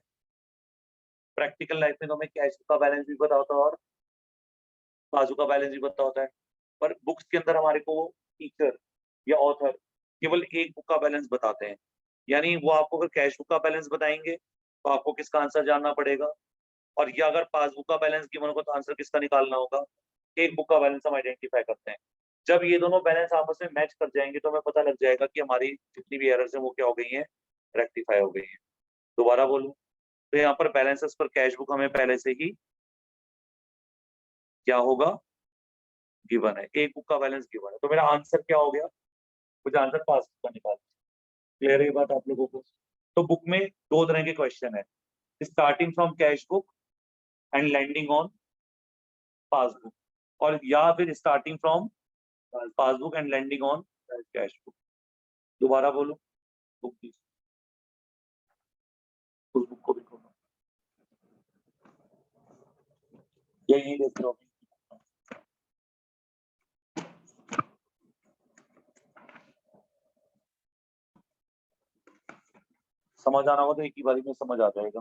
प्रैक्टिकल लाइफ में, तो हमें कैश बुक का बैलेंस भी पता होता है और पासबुक का बैलेंस भी पता होता है, पर बुक्स के अंदर हमारे को टीचर या ऑथर केवल एक बुक का बैलेंस बताते हैं। यानी वो आपको अगर कैश बुक का बैलेंस बताएंगे तो आपको किसका आंसर जानना पड़ेगा, और या अगर पासबुक का बैलेंस गिवन होगा तो आंसर किसका निकालना होगा? एक बुक का बैलेंस हम आइडेंटिफाई करते हैं। जब ये दोनों बैलेंस आपस में मैच कर जाएंगे तो हमें पता लग जाएगा कि हमारी जितनी भी एरर्स हैं वो क्या हो गई हैं, रेक्टिफाई हो गई हैं। दोबारा बोलूं तो यहाँ पर बैलेंसेस पर कैश बुक हमें पहले से ही क्या होगा, गिवन है, एक बुक का बैलेंस गिवन है, तो मेरा आंसर क्या हो गया? मुझे आंसर पासबुक का निकाल। क्लियर है ये बात आप लोगों को? तो बुक में दो तरह के क्वेश्चन है, starting from cash book and landing on passbook, और या फिर starting from passbook and landing on cash book. दोबारा बोलो, बुक की उस बुक को भी खोलो, यही देख लो। समझ आना होगा तो एक ही बारी में समझ आ जाएगा,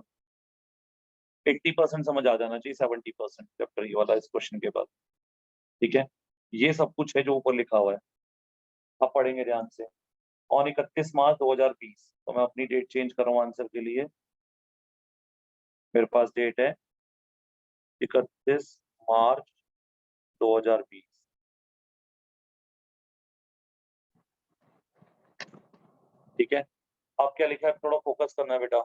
80% समझ आ जाना चाहिए, 70% चैप्टर ये वाला इस क्वेश्चन के बाद। ठीक है, ये सब कुछ है जो ऊपर लिखा हुआ है, अब पढ़ेंगे ध्यान से। ऑन 31 मार्च 2020, तो मैं अपनी डेट चेंज कर रहा हूँ आंसर के लिए। मेरे पास डेट है 31 मार्च 2020। ठीक है, अब क्या लिखा है, थोड़ा फोकस करना है बेटा।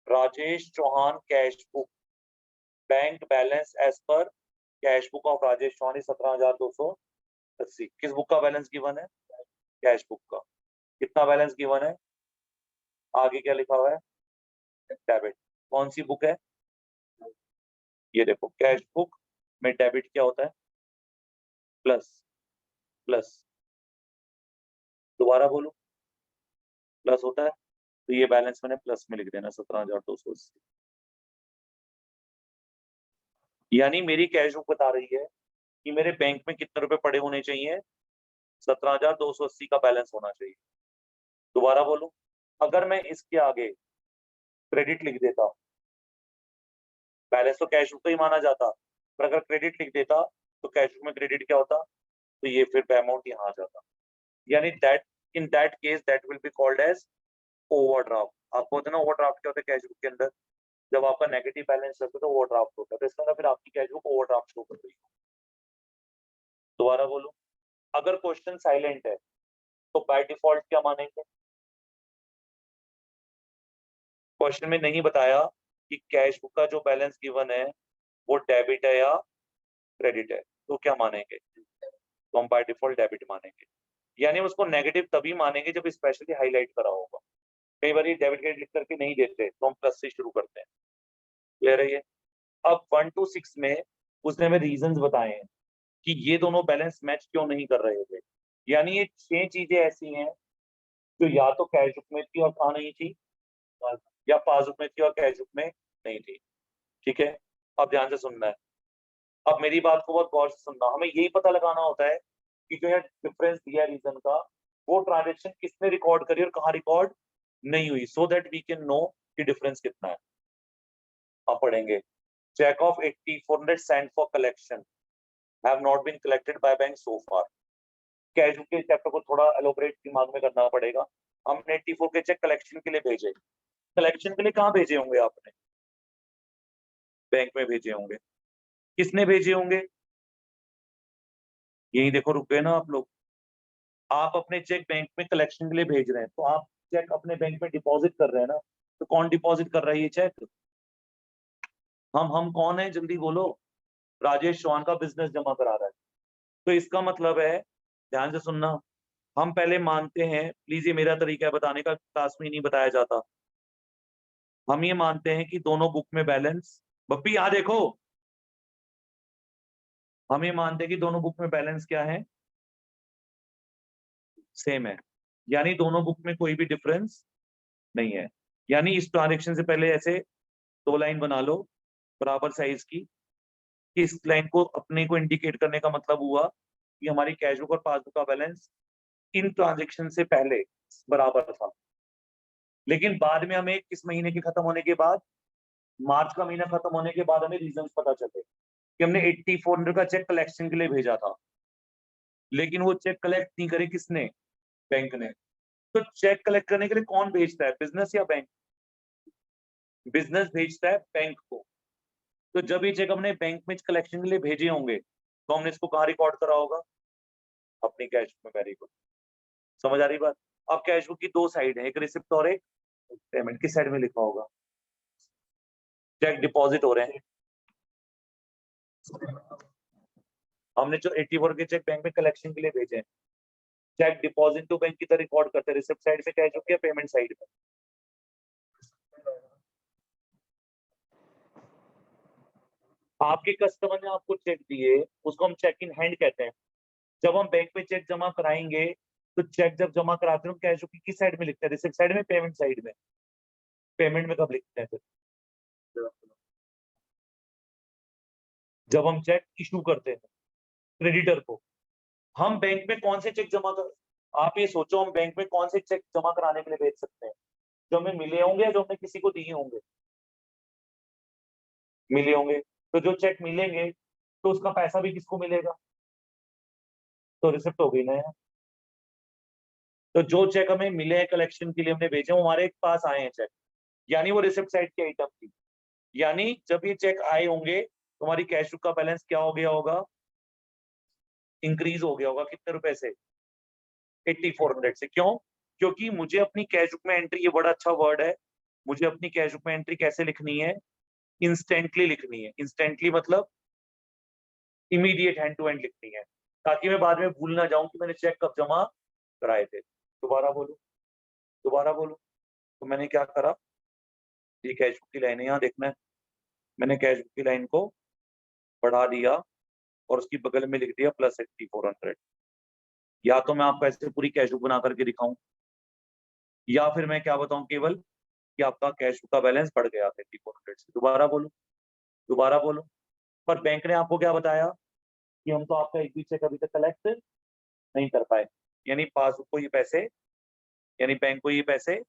Rajesh Chauhan cash book, bank balance as per cash book of Rajesh Chauhan 17,280। किस बुक का बैलेंस गिवन है? कैश बुक का। कितना बैलेंस गिवन है? आगे क्या लिखा हुआ है? डेबिट। कौन सी बुक है? ये देखो, कैश बुक में डेबिट क्या होता है? प्लस। प्लस, दोबारा बोलो, प्लस होता है, तो ये बैलेंस मैंने प्लस में लिख देना 17,280। यानी मेरी कैश बुक बता रही है कि मेरे बैंक में कितने रुपए पड़े होने चाहिए? 17,280 का बैलेंस होना चाहिए। दोबारा बोलो, अगर मैं इसके आगे क्रेडिट लिख देता, बैलेंस तो कैश बुक का ही माना जाता, पर अगर क्रेडिट लिख देता तो कैश बुक में क्रेडिट क्या होता? तो ये फिर अमाउंट यहाँ आ जाता। यानी that, in that case that will be called as overdraft. आपको पता है ना ओवरड्राफ्ट क्या होता है कैश बुक के अंदर? जब आपका नेगेटिव बैलेंस रहता है तो ओवरड्राफ्ट होता है, तो इसका अंदर फिर आपकी कैश बुक ओवरड्राफ्ट शो कर रही है। दोबारा बोलो, अगर क्वेश्चन साइलेंट है तो बाय डिफॉल्ट क्या मानेंगे? क्वेश्चन में नहीं बताया कि कैश बुक का जो बैलेंस गिवन है वो डेबिट है या क्रेडिट है, तो क्या मानेंगे? तो हम बाय डिफॉल्ट डेबिट मानेंगे। यानी हम उसको नेगेटिव तभी मानेंगे जब स्पेशली हाईलाइट करा होगा। कई बार ये डेबिट क्रेडिट लिख करके नहीं देते तो हम प्लस से शुरू करते हैं। क्लियर है ये? अब 1 to 6 में उसने हमें रीजंस बताए हैं कि ये दोनों बैलेंस मैच क्यों नहीं कर रहे थे। यानी ये 6 चीजें ऐसी हैं जो या तो कैश बुक में थी और कहाँ नहीं थी, या पासबुक में थी और कैश बुक में नहीं थी। ठीक है, अब ध्यान से सुनना है, अब मेरी बात को बहुत गौर से सुनना। हमें यही पता लगाना होता है कि जो है डिफरेंस दिया रीजन का, वो ट्रांजेक्शन किसने रिकॉर्ड करी और कहाँ रिकॉर्ड नहीं हुई, so that we can know कि डिफरेंस कितना है। आप पढ़ेंगे, cheque of 8400 sent for collection have not been collected by bank so far. Cash book के चैप्टर को थोड़ा एलोबरेट दिमाग में करना पड़ेगा। हमने 84 के चेक कलेक्शन के लिए भेजे, कलेक्शन के लिए कहाँ भेजे होंगे आपने? बैंक में भेजे होंगे। किसने भेजे होंगे? यही देखो, रुक गए ना आप लोग। आप अपने चेक बैंक में कलेक्शन के लिए भेज रहे हैं, तो आप चेक अपने बैंक में डिपॉजिट कर रहे हैं ना, तो कौन डिपॉजिट कर रहा है ये चेक? हम कौन है, जल्दी बोलो। राजेश चौहान का बिजनेस जमा करा रहा है। तो इसका मतलब है, ध्यान से सुनना, हम पहले मानते हैं, प्लीज ये मेरा तरीका है बताने का, क्लास में नहीं बताया जाता। हम ये मानते हैं कि दोनों बुक में बैलेंस, बप्पी यहाँ देखो, हम ये मानते हैं कि दोनों बुक में बैलेंस क्या है, सेम है। यानी दोनों बुक में कोई भी डिफरेंस नहीं है। यानी इस ट्रांजेक्शन से पहले ऐसे 2 लाइन बना लो बराबर साइज की। इस लाइन को अपने को इंडिकेट करने का मतलब हुआ कि हमारी कैश बुक और पासबुक का बैलेंस इन ट्रांजेक्शन से पहले बराबर था। लेकिन बाद में हमें किस महीने के खत्म होने के बाद, मार्च का महीना खत्म होने के बाद हमें रीजंस पता चले कि हमने 8400 का चेक कलेक्शन के लिए भेजा था, लेकिन वो चेक कलेक्ट नहीं करे किसने, बैंक ने। तो चेक कलेक्ट करने के लिए कौन भेजता है, बिजनेस या बैंक? बिजनेस भेजता है बैंक को। तो जब ये चेक हमने बैंक में कलेक्शन के लिए भेजे होंगे तो हमने इसको कहाँ रिकॉर्ड करा होगा, अपनी कैश बुक में। वेरी गुड, समझ आ रही बात। अब कैश बुक की 2 साइड है, एक रिसिप्ट और एक पेमेंट। किस साइड में लिखा होगा, चेक डिपॉजिट हो रहे हैं, हमने जो 84 के चेक बैंक में कलेक्शन के लिए भेजे हैं, चेक डिपॉजिट टू बैंक की तरह रिकॉर्ड करते हैं, रिसिप्ट साइड पे कैश बुक या पेमेंट साइड पे? आपके कस्टमर ने आपको चेक दिए, उसको हम चेक इन हैंड कहते हैं। जब हम बैंक में चेक जमा कराएंगे तो चेक जब जमा कराते हैं कैश बुक की किस साइड में लिखते हैं, रिसिप्ट साइड में, पेमेंट साइड में? पेमेंट में कब लिखते हैं फिर? जब हम चेक इशू करते हैं क्रेडिटर को। हम बैंक में कौन से चेक जमा कर, आप ये सोचो, हम बैंक में कौन से चेक जमा कराने के लिए भेज सकते हैं, जो हमें मिले होंगे या जो हमने किसी को दिए होंगे? मिले होंगे। तो जो चेक मिलेंगे तो उसका पैसा भी किसको मिलेगा, तो रिसिप्ट हो गई ना यार। तो जो चेक हमें मिले हैं कलेक्शन के लिए हमने भेजे, वो हमारे पास आए हैं चेक, यानी वो रिसिप्ट साइड की आइटम थी। यानी जब ये चेक आए होंगे तो हमारी कैश बुक का बैलेंस क्या हो गया होगा, इंक्रीज हो गया होगा। कितने रुपए से, 8400 से। क्यों? क्योंकि मुझे अपनी कैश बुक में एंट्री, ये बड़ा अच्छा वर्ड है, मुझे अपनी कैश बुक में एंट्री कैसे लिखनी है, इंस्टेंटली लिखनी है। इंस्टेंटली मतलब इमीडिएट, हैंड टू हैंड लिखनी है, ताकि मैं बाद में भूल ना जाऊं कि मैंने चेक कब जमा कराए थे। दोबारा बोलूं, दोबारा बोलूं। तो मैंने क्या करा, ये कैश बुक की लाइन है, यहाँ देखना है, मैंने कैश बुक की लाइन को बढ़ा दिया और उसकी बगल में लिख दिया +8400। या तो मैं आपको ऐसे पूरी कैश बुक बना करके दिखाऊं, या फिर मैं क्या बताऊं केवल कि आपका कैश बुक का बैलेंस बढ़ गया 8400 से। दोबारा बोलूं, दोबारा बोलूं। पर बैंक ने आपको क्या बताया कि हम तो आपका एक भी चेक अभी तक कलेक्ट नहीं कर पाए, यानी पासबुक को ये पैसे, यानी बैंक को ये पैसे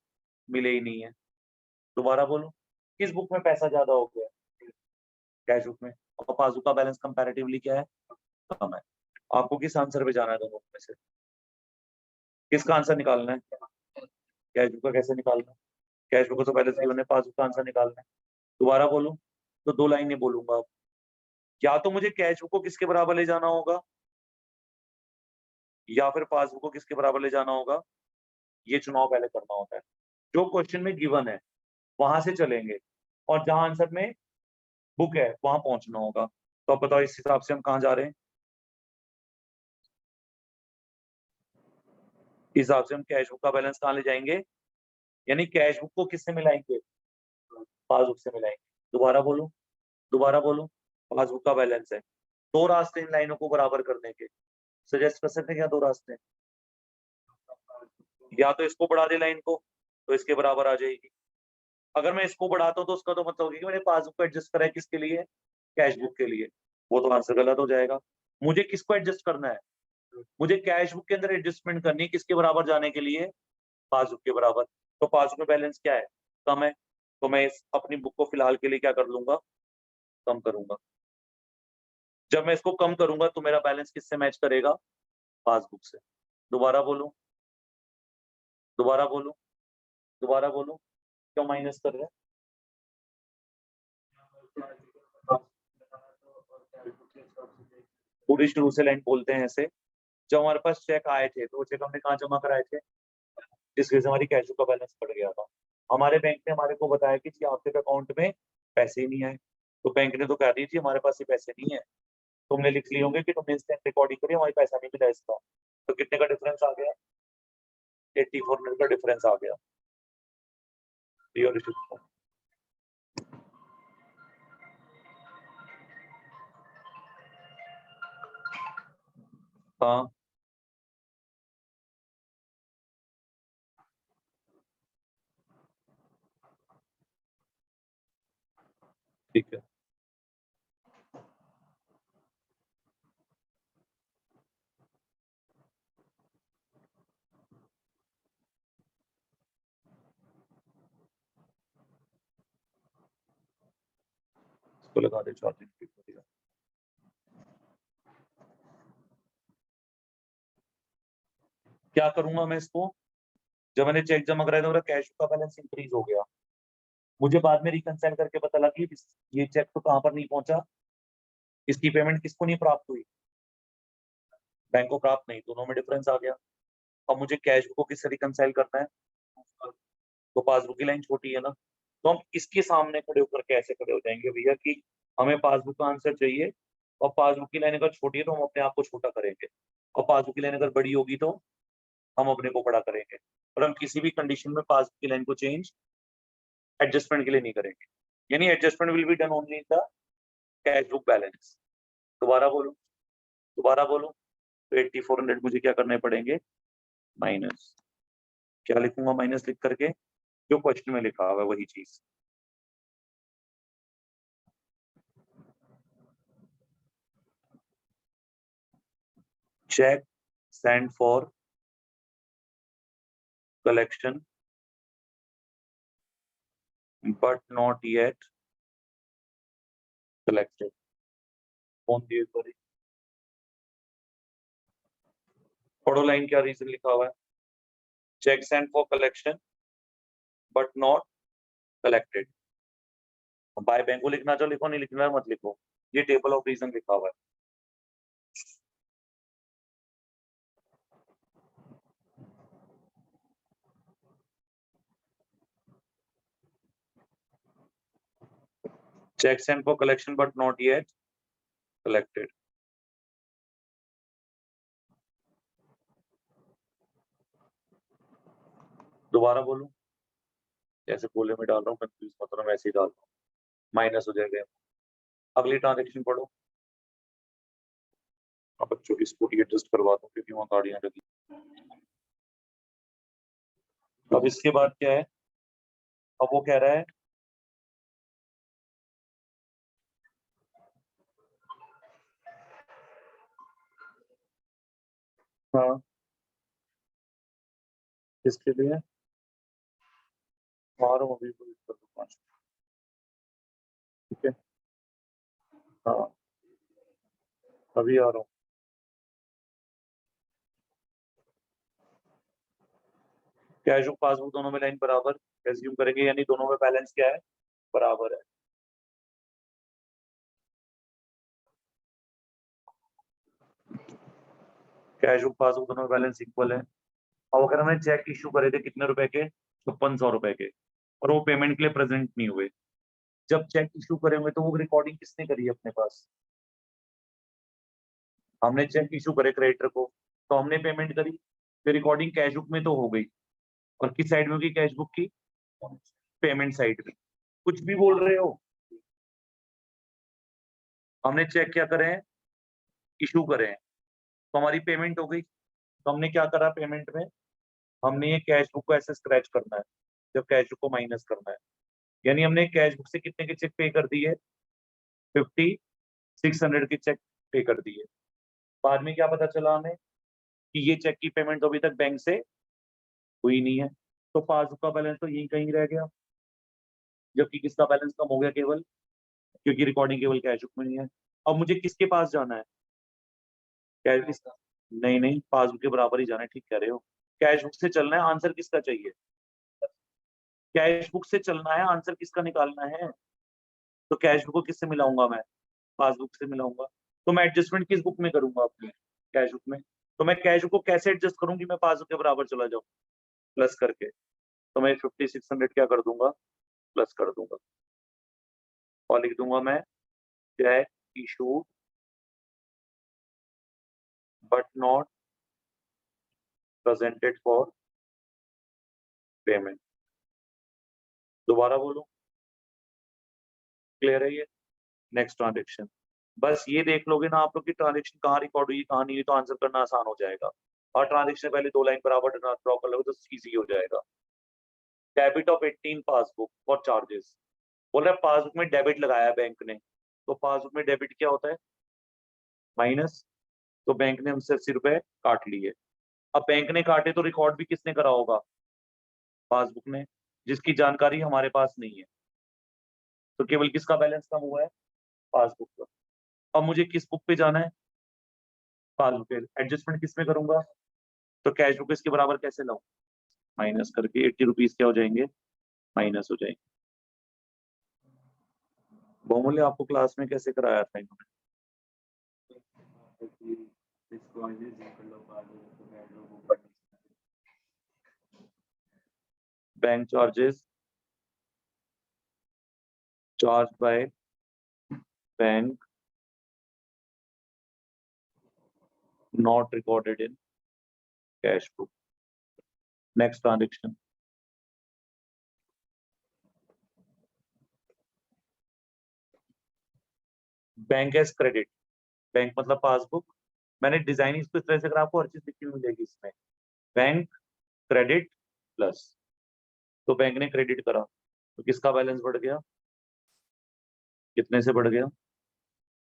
मिले ही नहीं है। दोबारा बोलूं, किस बुक में पैसा ज्यादा हो गया, कैश बुक में। और पासबुक का बैलेंस कंपैरेटिवली क्या है, कम है। आपको किस आंसर पे जाना है दोनों में से, किसका आंसर निकालना है? कैश बुक का कैसे निकालना है, कैश बुक को तो पहले से ही पासबुक का आंसर निकालना है। दोबारा बोलूं तो 2 लाइनें बोलूंगा। या तो मुझे कैश बुक को किसके बराबर ले जाना होगा, या फिर पासबुक को किसके बराबर ले जाना होगा, ये चुनाव पहले करना होता है। जो क्वेश्चन में गिवन है वहां से चलेंगे, और जहां आंसर में बुक है वहां पहुंचना होगा। तो आप बताओ इस हिसाब से हम कहाँ जा रहे हैं? इस हिसाब से हम कैश बुक का बैलेंस कहाँ ले जाएंगे, यानी कैश बुक को किससे मिलाएंगे, पासबुक से मिलाएंगे। दोबारा बोलूं, दोबारा बोलूं, पासबुक का बैलेंस है। 2 रास्ते इन लाइनों को बराबर करने के, सजेस्ट कर सकते हैं क्या 2 रास्ते? या तो इसको बढ़ा दे लाइन को तो इसके बराबर आ जाएगी। अगर मैं इसको बढ़ाता हूँ तो उसका तो मतलब होगा कि मैंने पासबुक को एडजस्ट करा है किसके लिए, कैश बुक के लिए। वो तो आंसर गलत हो जाएगा। मुझे किसको एडजस्ट करना है, मुझे कैश बुक के अंदर एडजस्टमेंट करनी है, किसके बराबर जाने के लिए, पासबुक के बराबर। तो पासबुक में बैलेंस क्या है, कम है। तो मैं इस अपनी बुक को फिलहाल के लिए क्या कर लूंगा, कम करूंगा। जब मैं इसको कम करूंगा तो मेरा बैलेंस किससे मैच करेगा, पासबुक से। दोबारा बोलूं, दोबारा बोलूं, दोबारा बोलूं, क्यों माइनस कर रहे हैं? पूरी शुरू से लाइन बोलते हैं ऐसे। जब हमारे पास चेक आए थे तो वो चेक हमने कहाँ जमा कराए थे, जिस वजह से हमारी कैश बुक का बैलेंस बढ़ गया था। हमारे बैंक ने हमारे को बताया कि जी आपके अकाउंट में पैसे ही नहीं आए। तो बैंक ने तो कह दी थी हमारे पास ये पैसे नहीं है, तुमने लिख लिए होंगे कि तुमने इंस्टेंट रिकॉर्डिंग करी, हमारे पैसा नहीं मिला इसका। तो कितने का डिफरेंस आ गया, 8400 का डिफरेंस आ गया। Your issue. हाँ, ठीक है, इसको लगा दे चार्जिंग ठीक हो गया। क्या करूंगा मैं इसको, जब मैंने चेक जमा कराया था मेरा कैश का बैलेंस इंक्रीज हो गया, मुझे बाद में रिकंसाइल करके पता लगा कि ये चेक तो कहाँ पर नहीं पहुंचा, इसकी पेमेंट किसको नहीं प्राप्त हुई, बैंक को प्राप्त नहीं, दोनों में डिफरेंस आ गया। अब मुझे कैश को किससे रिकंसाइल करना है, तो पासबुक की लाइन छोटी है ना, तो हम इसके सामने खड़े होकर कैसे खड़े हो जाएंगे भैया कि हमें पासबुक का आंसर चाहिए, और पासबुक की लाइन अगर छोटी है तो हम अपने आप को छोटा करेंगे, और पासबुक की लाइन अगर बड़ी होगी तो हम अपने को बड़ा करेंगे, और हम किसी भी कंडीशन में पासबुक की लाइन को चेंज एडजस्टमेंट के लिए नहीं करेंगे, यानी adjustment will be done only in the cash book balance. दोबारा बोलो, दोबारा बोलो, तो 8400 मुझे क्या करने पड़ेंगे, माइनस, क्या लिखूंगा माइनस लिख करके, जो क्वेश्चन में लिखा हुआ है वही चीज। Cheque send for collection but not yet collected। कौन दिए सॉरी, पढ़ो लाइन, क्या रीजन लिखा हुआ है, cheque send for collection but not collected. By bank को लिखना चाहो लिखो, नहीं लिखना मत लिखो, ये टेबल ऑफ रीजन लिखा हुआ है। Cheque send for collection but not yet collected. दोबारा बोलूं, जैसे बोले में डाल रहा हूँ, कंफ्यूज मत होना, वैसे ही डाल रहा हूँ, माइनस हो जाएगा। अगली ट्रांजेक्शन पढ़ो। अब बच्चों की स्कूटी एडजस्ट करवा दूं क्योंकि वहाँ गाड़ियां लगी। अब इसके बाद क्या है, अब वो कह रहा है हाँ किसके लिए, आ रहा हूँ अभी को कर दो 5, ठीक है, हाँ अभी आ रहा हूँ। कैश बुक पासबुक दोनों में लाइन बराबर एज्यूम करेंगे, यानी दोनों में बैलेंस क्या है, बराबर है। कैश बुक पासबुक दोनों में बैलेंस इक्वल है। अब अगर हमने चेक इशू करे थे कितने रुपए के, 5600 रुपए के, और वो पेमेंट के लिए प्रेजेंट नहीं हुए, जब चेक इशू करे होंगे तो वो रिकॉर्डिंग किसने करी है अपने पास, हमने चेक इशू करे क्रेडिटर को, तो हमने पेमेंट करी, तो रिकॉर्डिंग कैश बुक में तो हो गई, और किस साइड में होगी कैश बुक की, पेमेंट साइड में। कुछ भी बोल रहे हो, हमने चेक क्या करे हैं, इशू करे हैं, तो हमारी पेमेंट हो गई, तो हमने क्या करा पेमेंट में, हमने ये कैश बुक को ऐसे स्क्रैच करना है, जब कैश बुक को माइनस करना है, यानी हमने कैश बुक से कितने के चेक पे कर दिए, 5600 के चेक पे कर दिए। बाद में क्या पता चला हमें कि ये चेक की पेमेंट तो अभी तक बैंक से हुई नहीं है, तो पासबुक का बैलेंस तो यहीं कहीं रह गया, जबकि किसका बैलेंस कम हो गया केवल, क्योंकि रिकॉर्डिंग केवल कैश बुक में नहीं है। अब मुझे किसके पास जाना है, कैश, नहीं नहीं पासबुक के बराबर ही जाना है, ठीक कह रहे हो, कैश बुक से चलना है, आंसर किसका चाहिए, कैश बुक से चलना है, आंसर किसका निकालना है, तो कैश बुक को किससे मिलाऊंगा मैं, पासबुक से मिलाऊंगा, तो मैं एडजस्टमेंट किस बुक में करूंगा अपने, कैश बुक में, तो मैं कैश बुक को कैसे एडजस्ट करूंगी मैं पासबुक के बराबर चला जाऊं, प्लस करके, तो मैं 5600 क्या कर दूंगा, प्लस कर दूंगा, और लिख दूंगा मैं cheque issue but not presented for payment. दोबारा बोलूं, क्लियर है ये, नेक्स्ट ट्रांजेक्शन, बस ये देख लोगे ना आप लोग की ट्रांजेक्शन कहाँ रिकॉर्ड हुई कहाँ नहीं हुई, तो आंसर करना आसान हो जाएगा, और ट्रांजेक्शन पहले 2 लाइन बराबर ड्रॉ कर लोगे तो इजी हो जाएगा। Debit of 18 passbook for charges, बोल रहा है पासबुक में डेबिट लगाया बैंक ने, तो पासबुक में डेबिट क्या होता है? माइनस। तो बैंक ने हमसे 80 रुपए काट लिए। अब बैंक ने काटे तो रिकॉर्ड भी किसने करा होगा? पासबुक ने, जिसकी जानकारी हमारे पास नहीं है। तो केवल किसका बैलेंस कम हुआ है? पासबुक का। अब मुझे किस बुक पे जाना है? पासबुक पे। एडजस्टमेंट किस में करूंगा? तो कैश बुक इसके बराबर कैसे लाऊं? माइनस करके 80 रुपीज क्या हो जाएंगे? माइनस हो जाएंगे। बहुमूल्य आपको क्लास में कैसे कराया था इन्होंने? Bank charges charge by bank not recorded in cash book. Next transaction. Bank as credit. Bank मतलब पासबुक। मैंने डिजाइन इसको इस तरह से करा, आपको हर चीज लिखी हुई मिलेगी इसमें। बैंक क्रेडिट प्लस, तो बैंक ने क्रेडिट करा तो किसका बैलेंस बढ़ गया? कितने से बढ़ गया?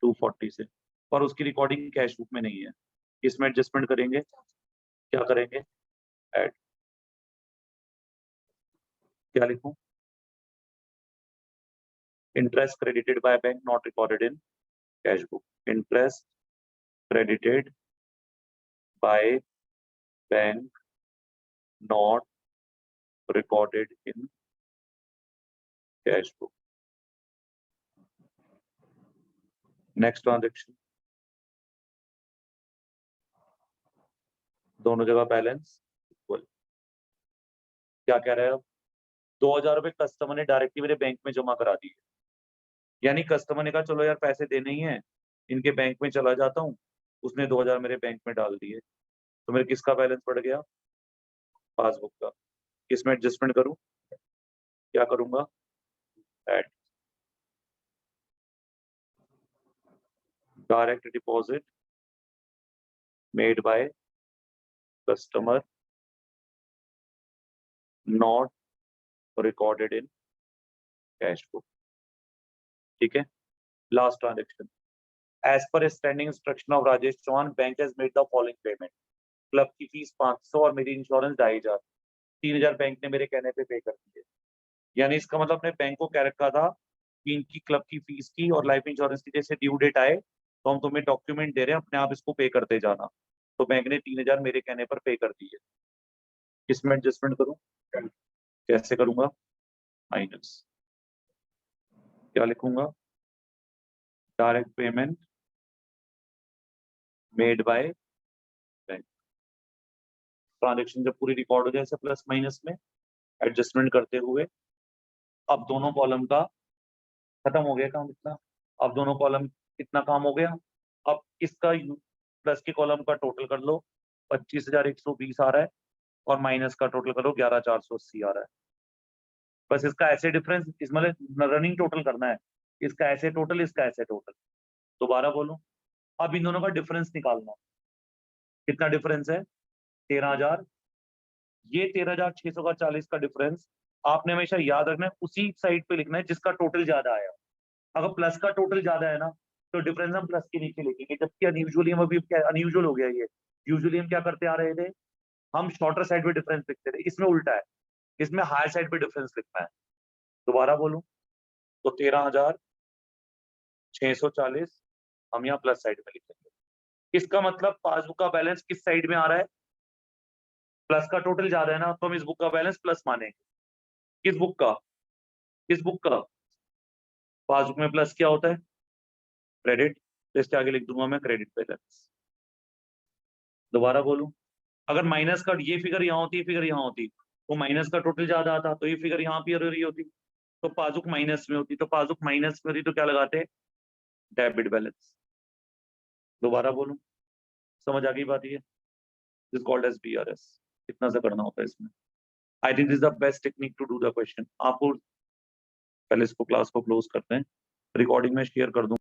240 से। पर उसकी रिकॉर्डिंग कैश बुक में नहीं है। इसमें एडजस्टमेंट करेंगे, क्या करेंगे? ऐड। क्या लिखूं? Interest credited by bank not recorded in cash book. Interest credited by bank not recorded in cash book. Next transaction. दोनों जगह बैलेंस इक्वल। क्या कह रहा है अब? 2000 रुपए कस्टमर ने डायरेक्टली मेरे बैंक में जमा करा दिए। यानी कस्टमर ने कहा चलो यार पैसे देने ही हैं, इनके बैंक में चला जाता हूँ, उसने 2000 मेरे बैंक में डाल दिए। तो मेरे किसका बैलेंस बढ़ गया? पासबुक का। किसमें एडजस्टमेंट करूं? क्या करूंगा? Add. Direct deposit made by customer not recorded in cash book. ठीक है। Last transaction. As per standing instruction of Rajesh Chauhan bank has made the following payment. Club की फीस 500 और मेरी इंश्योरेंस 2500। 3000 बैंक ने मेरे कहने पे कर दिए। यानी इसका मतलब अपने बैंक को कह रखा था कि इनकी क्लब की फीस की और लाइफ इंश्योरेंस की जैसे ड्यू डेट आए तो हम तुम्हें डॉक्यूमेंट दे रहे हैं, अपने आप इसको पे करते जाना। तो बैंक ने 3000 मेरे कहने पर पे कर दिए। किसमें एडजस्टमेंट करूं? कैसे करूंगा? माइनस। क्या लिखूंगा? Direct payment made by bank. Transaction जब पूरी रिकॉर्ड हो जाए प्लस माइनस में एडजस्टमेंट करते हुए, अब दोनों कॉलम का खत्म हो गया काम इतना। अब दोनों कॉलम कितना काम हो गया? अब इसका प्लस के कॉलम का टोटल कर लो, 25,120 आ रहा है, और माइनस का टोटल करो 11,480 आ रहा है। बस इसका ऐसे डिफरेंस, इस मतलब रनिंग टोटल करना है, इसका ऐसे टोटल, इसका ऐसे टोटल। दोबारा बोलूं, अब इन दोनों का डिफरेंस निकालना। कितना डिफरेंस है? 13,000। ये 13,640 का डिफरेंस आपने हमेशा याद रखना है, उसी साइड पे लिखना है जिसका टोटल ज्यादा आया। अगर प्लस का टोटल ज्यादा है ना तो डिफरेंस हम प्लस के नीचे लिखेंगे, जबकि अनयूजुअली हम अभी क्या अनयूजुअल हो गया ये। यूजुअली हम क्या करते आ रहे थे? हम शॉर्टर साइड पे डिफरेंस लिखते थे, इसमें उल्टा है, इसमें हायर साइड पे डिफरेंस लिखना है। दोबारा बोलूं तो 13,640 हम यहाँ प्लस साइड में लिखेंगे। इसका मतलब पासबुक का बैलेंस किस साइड में आ रहा है? प्लस का टोटल ज्यादा है ना, तो हम इस बुक का बैलेंस प्लस मानेंगे। किस बुक का? किस बुक का? पासबुक में प्लस क्या होता है? क्रेडिट। तो इसके आगे लिख दूंगा मैं क्रेडिट बैलेंस। दोबारा बोलूं, अगर माइनस का ये फिगर यहाँ होती, फिगर यहाँ होती, तो माइनस का टोटल ज्यादा आता, तो ये फिगर यहाँ पे रही होती, तो पासबुक माइनस में होती। तो पासबुक माइनस में होती तो क्या लगाते? Debit balance. दोबारा बोलूं, समझ आ गई बात? ये दिस कॉल्ड एज BRS। इतना सा करना होता है इसमें। I think this is the best technique to do the question. आपको पहले इसको क्लास को क्लोज करते हैं, रिकॉर्डिंग में शेयर कर दूं।